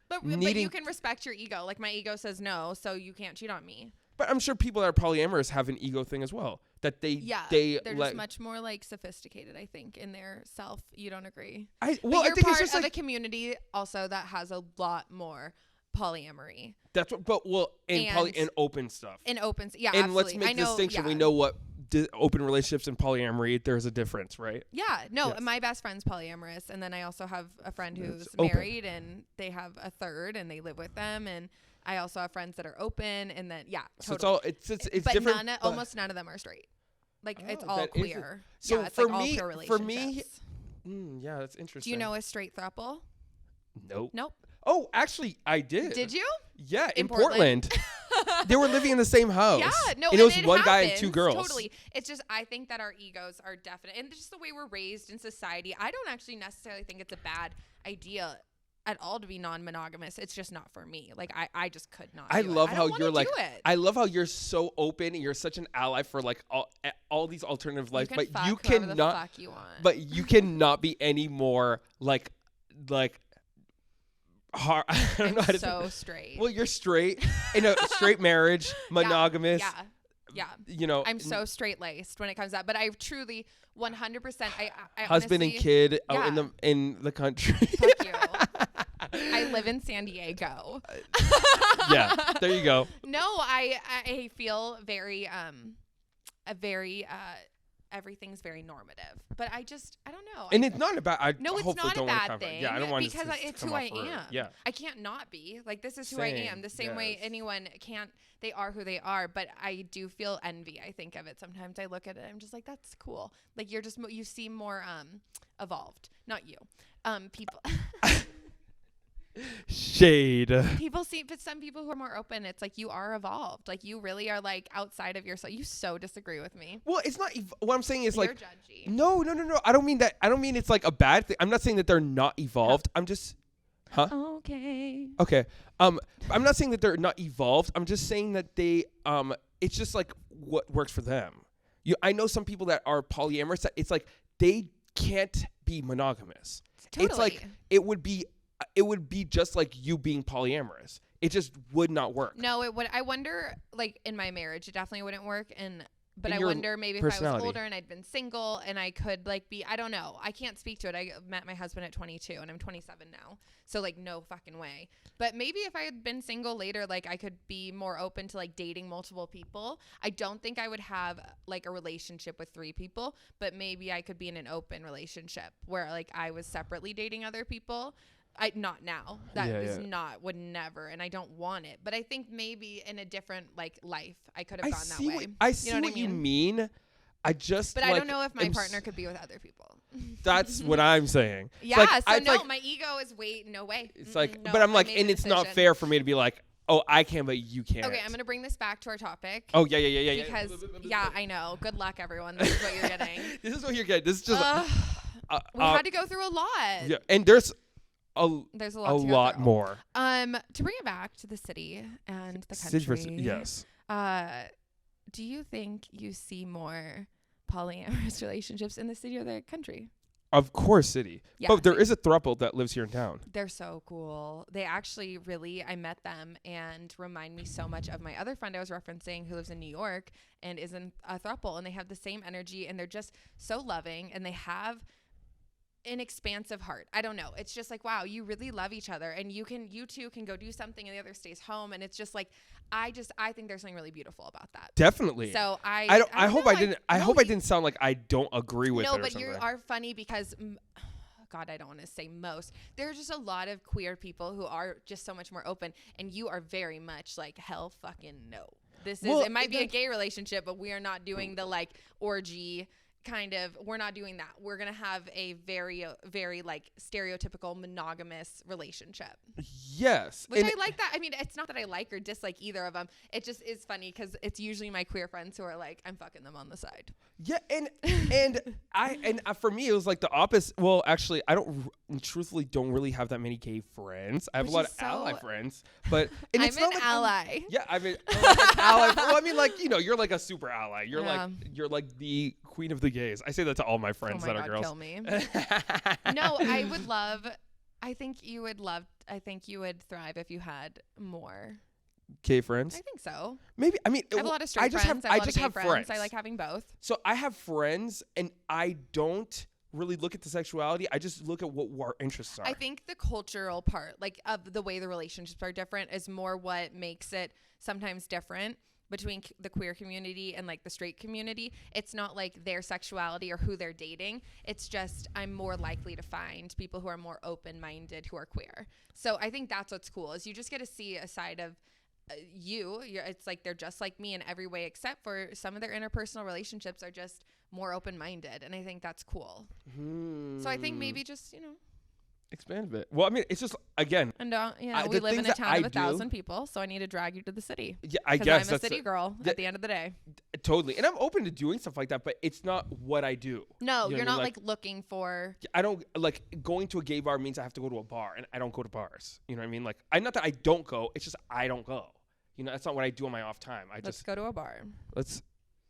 B: But you can respect your ego. Like my ego says no, so you can't cheat on me.
A: But I'm sure people that are polyamorous have an ego thing as well. That they're
B: just much more like sophisticated, I think, in their self. You don't agree?
A: I think
B: it's
A: just
B: of a community also that has a lot more polyamory.
A: That's what. In open stuff.
B: In open, yeah.
A: And
B: absolutely.
A: let's make distinction. Yeah. We know what open relationships and polyamory. There's a difference, right?
B: Yeah. No, yes. My best friend's polyamorous, and then I also have a friend who's married, and they have a third, and they live with them, and I also have friends that are open, and then totally. So
A: it's different.
B: Almost none of them are straight. Like it's all queer.
A: So
B: it's
A: for
B: like
A: me,
B: all pure relationships.
A: Yeah, that's interesting.
B: Do you know a straight throuple? Nope.
A: Oh, actually, I did.
B: Did you?
A: Yeah, in Portland. They were living in the same house.
B: Yeah, no,
A: and it was one guy and 2 girls.
B: Totally. It's just, I think that our egos are definite. And just the way we're raised in society, I don't actually necessarily think it's a bad idea at all to be non-monogamous. It's just not for me. Like, I just could not.
A: I love how you're like, I love how you're so open and you're such an ally for like all these alternative lives. But you cannot, but you cannot be any more like, hard. I don't know how to
B: so straight.
A: Well, you're straight in a straight marriage, monogamous.
B: Yeah.
A: You know,
B: I'm so straight laced when it comes to that, but I truly 100%. I
A: husband
B: honestly,
A: and kid out in the country.
B: Fuck you. I live in San Diego.
A: Yeah, there you go.
B: No, I feel very everything's very normative, but I don't know.
A: And it's not a bad.
B: It's not a bad thing.
A: Yeah, I don't want
B: because it's who I am.
A: Yeah,
B: I can't not be like this is who I am. The same way anyone can't. They are who they are. But I do feel envy. I think of it sometimes. I look at it. I'm just like, that's cool. Like you seem more evolved. Not you. People.
A: Shade.
B: But some people who are more open, it's like you are evolved. Like you really are like outside of yourself. You so disagree with me.
A: Well, it's not. What I'm saying is
B: You're
A: like
B: judgy.
A: No. I don't mean that. I don't mean it's like a bad thing. I'm not saying that they're not evolved. I'm just. Huh? Okay. I'm not saying that they're not evolved. I'm just saying that they. It's just like what works for them. I know some people that are polyamorous. That it's like they can't be monogamous.
B: Totally.
A: It's like it would be just like you being polyamorous. It just would not work.
B: No, it would. I wonder, like in my marriage, it definitely wouldn't work. And But I wonder maybe if I was older and I'd been single and I could like be, I don't know. I can't speak to it. I met my husband at 22 and I'm 27 now. So like no fucking way. But maybe if I had been single later, like I could be more open to like dating multiple people. I don't think I would have like a relationship with 3 people, but maybe I could be in an open relationship where like I was separately dating other people. Not now. That is not, would never, and I don't want it. But I think maybe in a different like life, I could have gone that way.
A: I see what you mean. I just,
B: but I don't know if my partner could be with other people.
A: That's what I'm saying.
B: Yeah. Like, so no, my ego is no way.
A: It's like, no, but I'm like, and it's not fair for me to be like, oh, I can, but you can't.
B: Okay, I'm gonna bring this back to our topic.
A: Oh yeah.
B: Because I know. Good luck, everyone. This is what you're getting.
A: This is what you're getting. This is just.
B: We had to go through a lot.
A: Yeah, and there's
B: a
A: lot more.
B: To bring it back to the city and the country.
A: Yes.
B: Do you think you see more polyamorous relationships in the city or the country?
A: Of course, city. Yeah, but there is a throuple that lives here in town.
B: They're so cool. They actually I met them and remind me so much of my other friend I was referencing who lives in New York and is in a throuple, and they have the same energy and they're just so loving and they have an expansive heart. I don't know. It's just like, wow, you really love each other and you two can go do something and the other stays home. And it's just like, I think there's something really beautiful about that.
A: Definitely.
B: So I
A: hope I didn't sound like I don't agree with it.
B: No, but you are funny because God, I don't want to say most. There's just a lot of queer people who are just so much more open, and you are very much like, hell fucking no. It might be a gay relationship, but we are not doing the like orgy kind of, we're not doing that. We're going to have a very, very like stereotypical monogamous relationship.
A: Yes.
B: Which I like that. I mean, it's not that I like or dislike either of them. It just is funny because it's usually my queer friends who are like, I'm fucking them on the side.
A: Yeah. And for me, it was like the opposite. Well, actually, I truthfully don't really have that many gay friends. I have a lot of ally friends, but
B: I'm an ally.
A: Yeah. I mean, like an ally. Well, I mean, like, you're like a super ally. You're like the queen of the gays. I say that to all my friends that are girls.
B: Kill me. No, I think you would thrive if you had more
A: gay friends.
B: I think so.
A: Maybe. I mean,
B: I have a lot of straight friends. I just have friends. I like having both.
A: So I have friends, and I don't really look at the sexuality. I just look at what our interests are.
B: I think the cultural part, like of the way the relationships are different, is more what makes it sometimes different between the queer community and like the straight community. It's not like their sexuality or who they're dating. It's just I'm more likely to find people who are more open-minded who are queer. So I think that's what's cool is you just get to see a side of it's like they're just like me in every way except for some of their interpersonal relationships are just more open-minded, and I think that's cool. So I think maybe just
A: expand a bit. Well, I mean, it's just, again.
B: And we live in a town of 1,000 people, so I need to drag you to the city.
A: Yeah, I guess
B: I'm a city girl at the end of the day.
A: Totally. And I'm open to doing stuff like that, but it's not what I do.
B: No, you're not like looking for.
A: I don't, like, going to a gay bar means I have to go to a bar, and I don't go to bars. You know what I mean? Like, not that I don't go, it's just I don't go. That's not what I do on my off time.
B: Let's go to a bar.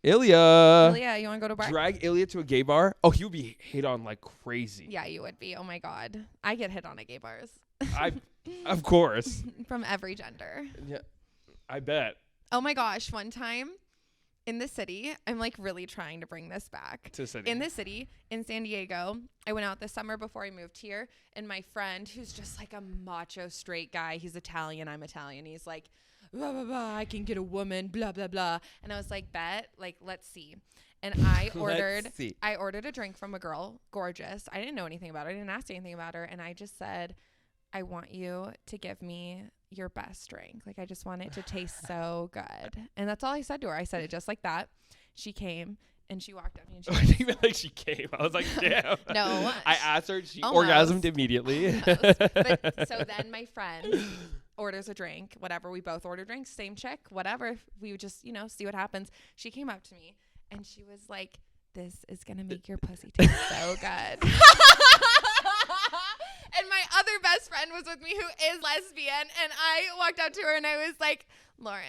A: Ilya,
B: you want to go to a bar?
A: Drag Ilya to a gay bar? Oh, he would be hit on like crazy.
B: Yeah, you would be. Oh my God. I get hit on at gay bars.
A: Of course.
B: From every gender.
A: Yeah, I bet.
B: Oh my gosh. One time in the city, I'm like really trying to bring this back.
A: To the city.
B: In the city, in San Diego, I went out this summer before I moved here, and my friend, who's just like a macho straight guy, he's Italian, I'm Italian, he's like, blah, blah, blah, I can get a woman, blah, blah, blah. And I was like, bet, like, let's see. And I ordered a drink from a girl, gorgeous. I didn't know anything about her. I didn't ask anything about her. And I just said, I want you to give me your best drink. Like, I just want it to taste so good. And that's all I said to her. I said it just like that. She came and she walked up to me and she
A: I didn't even like she came. I was like, damn.
B: No.
A: I asked her. She orgasmed immediately.
B: But, so then my friend orders a drink, whatever. We both order drinks, same chick, whatever. We would just, see what happens. She came up to me and she was like, this is going to make your pussy taste so good. And my other best friend was with me who is lesbian. And I walked up to her and I was like, Lauren,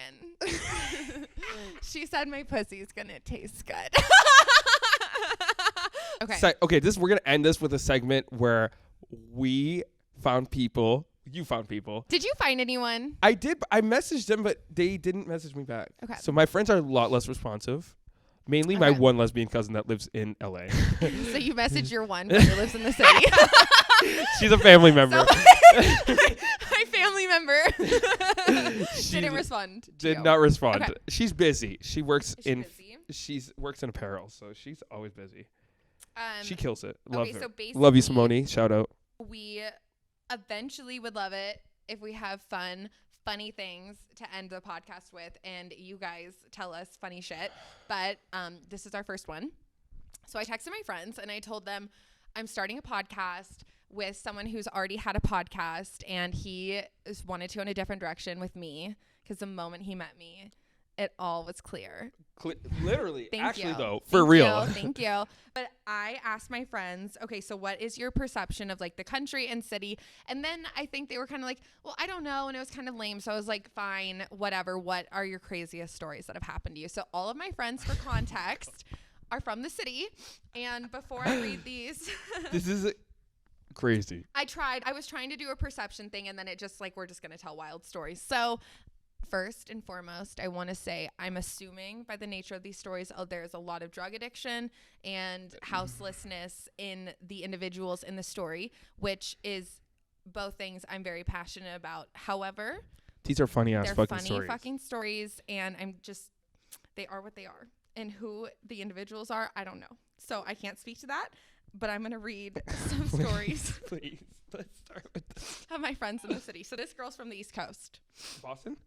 B: she said my pussy's going to taste good. Okay.
A: Okay, we're going to end this with a segment where we found people. You found people.
B: Did you find anyone?
A: I did. I messaged them, but they didn't message me back.
B: Okay.
A: So my friends are a lot less responsive. Mainly my one lesbian cousin that lives in LA.
B: So you message your one who lives in the city.
A: She's a family member.
B: My family member didn't respond.
A: Did not respond. Okay. She's busy. She works works in apparel, so she's always busy. She kills it. Love her. So love you, Simone. Shout out.
B: We eventually would love it if we have funny things to end the podcast with, and you guys tell us funny shit. But this is our first one. So I texted my friends and I told them I'm starting a podcast with someone who's already had a podcast, and he wanted to go in a different direction with me because the moment he met me, it all was clear.
A: Literally.
B: Thank you.
A: Though. For real.
B: Thank you. But I asked my friends, okay, so what is your perception of like the country and city? And then I think they were kind of like, well, I don't know. And it was kind of lame. So I was like, fine, whatever. What are your craziest stories that have happened to you? So all of my friends, for context, are from the city. And before I read these.
A: This is crazy.
B: I was trying to do a perception thing, and then it just like, we're just going to tell wild stories. So first and foremost, I want to say I'm assuming by the nature of these stories, there's a lot of drug addiction and houselessness in the individuals in the story, which is both things I'm very passionate about. However,
A: these are funny ass fucking stories.
B: They're funny fucking stories, and they are what they are. And who the individuals are, I don't know. So I can't speak to that, but I'm going to read some stories.
A: Please, let's start with this.
B: Of my friends in the city. So this girl's from the East Coast.
A: Boston?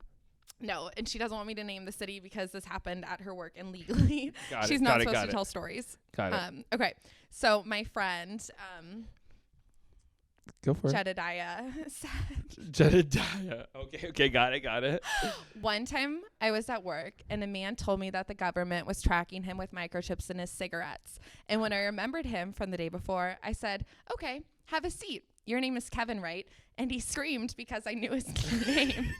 B: No, and she doesn't want me to name the city because this happened at her work and legally. She's not supposed to tell stories.
A: Got it.
B: Okay, so my friend,
A: go for
B: Jedediah said.
A: Jedediah. Okay, got it.
B: One time I was at work and a man told me that the government was tracking him with microchips in his cigarettes. And when I remembered him from the day before, I said, okay, have a seat. Your name is Kevin, right? And he screamed because I knew his name.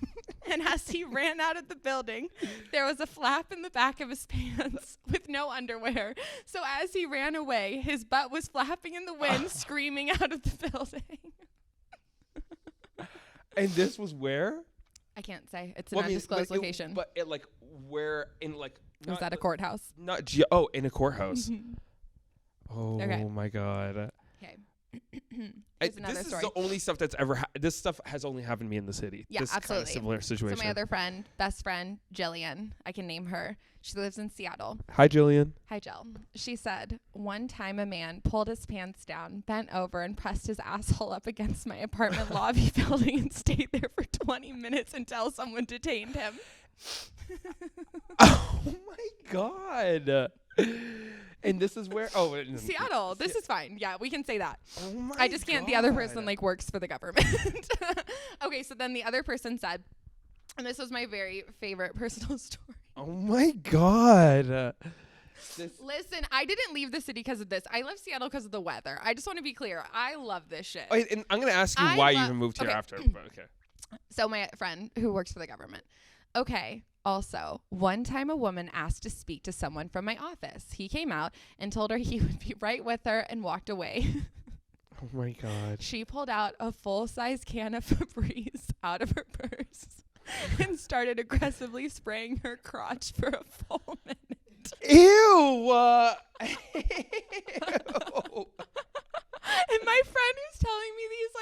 B: And as he ran out of the building, there was a flap in the back of his pants with no underwear. So as he ran away, his butt was flapping in the wind, screaming out of the building.
A: And this was where?
B: I can't say. It's an undisclosed location.
A: But where in like?
B: It was at a courthouse.
A: In a courthouse. Oh okay. My God.
B: Okay.
A: This is the only stuff that's ever this stuff has only happened to me in the city.
B: Yeah,
A: this
B: absolutely.
A: Kind of similar situation.
B: So my other friend, best friend, Jillian, I can name her. She lives in Seattle.
A: Hi, Jillian.
B: Hi, Jill. She said, one time a man pulled his pants down, bent over, and pressed his asshole up against my apartment lobby building and stayed there for 20 minutes until someone detained him.
A: Oh, my God. And this is where? Oh,
B: Seattle. This is fine. Yeah, we can say that.
A: Oh my
B: I just can't.
A: God.
B: The other person works for the government. Okay, so then the other person said, and this was my very favorite personal story.
A: Oh my God.
B: Listen, I didn't leave the city because of this. I left Seattle because of the weather. I just want to be clear. I love this shit.
A: Oh, and I'm gonna ask you why you even moved here after. But okay.
B: So my friend who works for the government. Okay. Also, one time a woman asked to speak to someone from my office. He came out and told her he would be right with her and walked away.
A: Oh my God.
B: She pulled out a full-size can of Febreze out of her purse and started aggressively spraying her crotch for a full minute.
A: Ew!
B: And my friend who's telling me these,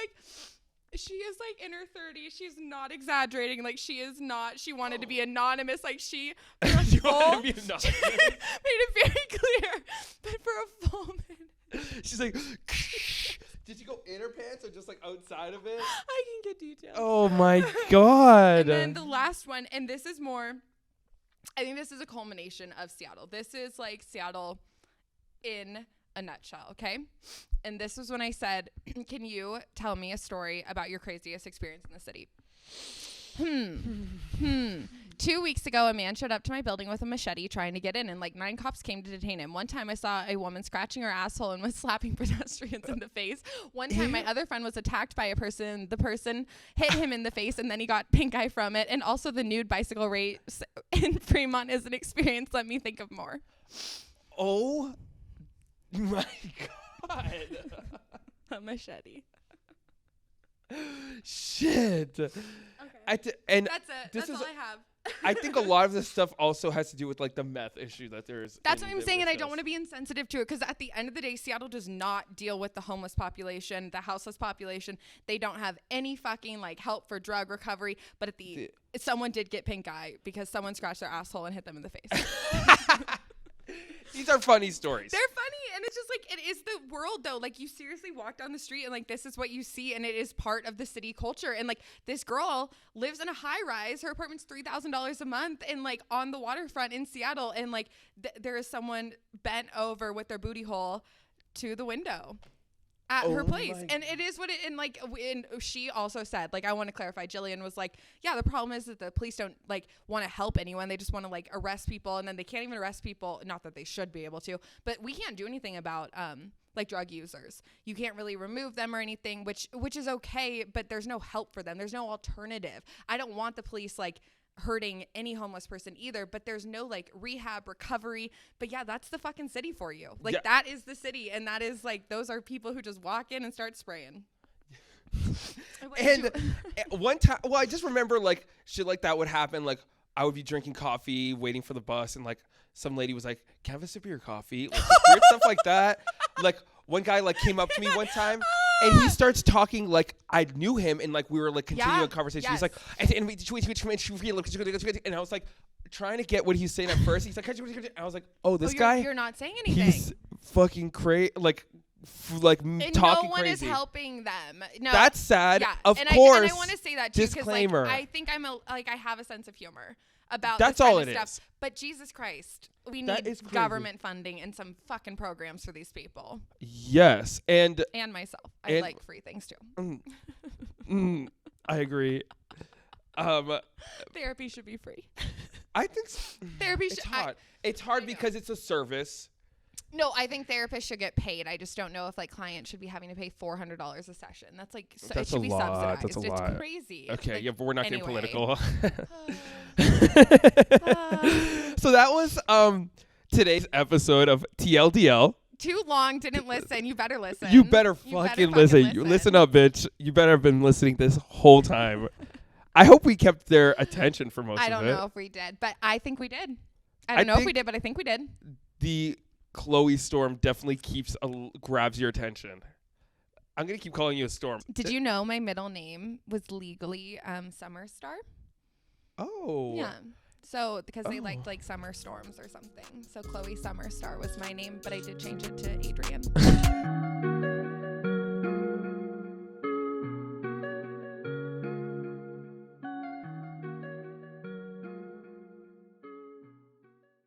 B: she is in her 30s. She's not exaggerating. She is not. She wanted to be anonymous. She
A: wanted to be anonymous.
B: Made it very clear. But for a full minute.
A: She's like, did you go in her pants or just outside of it?
B: I can get details.
A: Oh my God.
B: And then the last one, and this is more, I think this is a culmination of Seattle. This is Seattle in a nutshell, okay? And this was when I said, can you tell me a story about your craziest experience in the city? 2 weeks ago, a man showed up to my building with a machete trying to get in, and 9 cops came to detain him. One time I saw a woman scratching her asshole and was slapping pedestrians in the face. One time my other friend was attacked by a person. The person hit him in the face, and then he got pink eye from it. And also the nude bicycle race in Fremont is an experience. Let me think of more.
A: Oh my God.
B: A machete.
A: Shit.
B: Okay.
A: And
B: that's it. That's all I have.
A: I think a lot of this stuff also has to do with like the meth issue that there is.
B: That's what I'm saying, and I don't want to be insensitive to it because at the end of the day, Seattle does not deal with the homeless population, the houseless population. They don't have any fucking like help for drug recovery. But someone did get pink eye because someone scratched their asshole and hit them in the face.
A: These are funny stories.
B: They're funny, and it's just like it is the world though. Like you seriously walk down the street and like this is what you see, and it is part of the city culture. And like this girl lives in a high rise. Her apartment's $3,000 a month, and like on the waterfront in Seattle, and like there is someone bent over with their booty hole to the window at her place. And it is what it, and like, and she also said, like, I want to clarify, Jillian was like, yeah, the problem is that the police don't like want to help anyone. They just want to like arrest people, and then they can't even arrest people. Not that they should be able to, but we can't do anything about, like drug users. You can't really remove them or anything, which is okay, but there's no help for them. There's no alternative. I don't want the police like hurting any homeless person either, but there's no like rehab recovery. But yeah, that's the fucking city for you. Like that is the city, and that is like those are people who just walk in and start spraying.
A: And one time, well, I just remember like shit like that would happen. Like I would be drinking coffee, waiting for the bus, and like some lady was like, "Can I have a sip of your coffee?" Like weird stuff like that. Like one guy like came up to me one time. And he starts talking like I knew him, and like we were like continuing a conversation. He's like, and I was like trying to get what he's saying at first. He's like, I was like, oh, this guy.
B: You're not saying anything.
A: He's fucking crazy, like
B: and
A: talking
B: no one
A: crazy.
B: is helping them. No,
A: that's sad.
B: Yeah.
A: Of
B: and
A: course.
B: And I want to say that too,
A: disclaimer.
B: Like, I think I have a sense of humor about
A: that's
B: this kind
A: all
B: of
A: it
B: stuff.
A: is.
B: But Jesus Christ, we need government funding and some fucking programs for these people.
A: Yes, and
B: myself. I like free things too.
A: I agree.
B: Therapy should be free.
A: I think
B: therapy.
A: It's hard because it's a service.
B: No, I think therapists should get paid. I just don't know if like clients should be having to pay $400 a session. That's like it should be subsidized.
A: That's
B: it's
A: lot.
B: Crazy.
A: Okay,
B: like,
A: yeah, but we're not getting political. So that was today's episode of TLDL.
B: Too long, didn't listen. You better listen.
A: You better fucking listen. You listen up, bitch. You better have been listening this whole time. I hope we kept their attention for most of it.
B: I don't know if we did, but I think we did. I don't know if we did, but I think we did.
A: The Chloe Storm definitely grabs your attention. I'm going to keep calling you a Storm.
B: Did you know my middle name was legally Summer Star?
A: Oh.
B: Yeah. So, because they liked like summer storms or something. So Chloe Summer Star was my name, but I did change it to Adrian.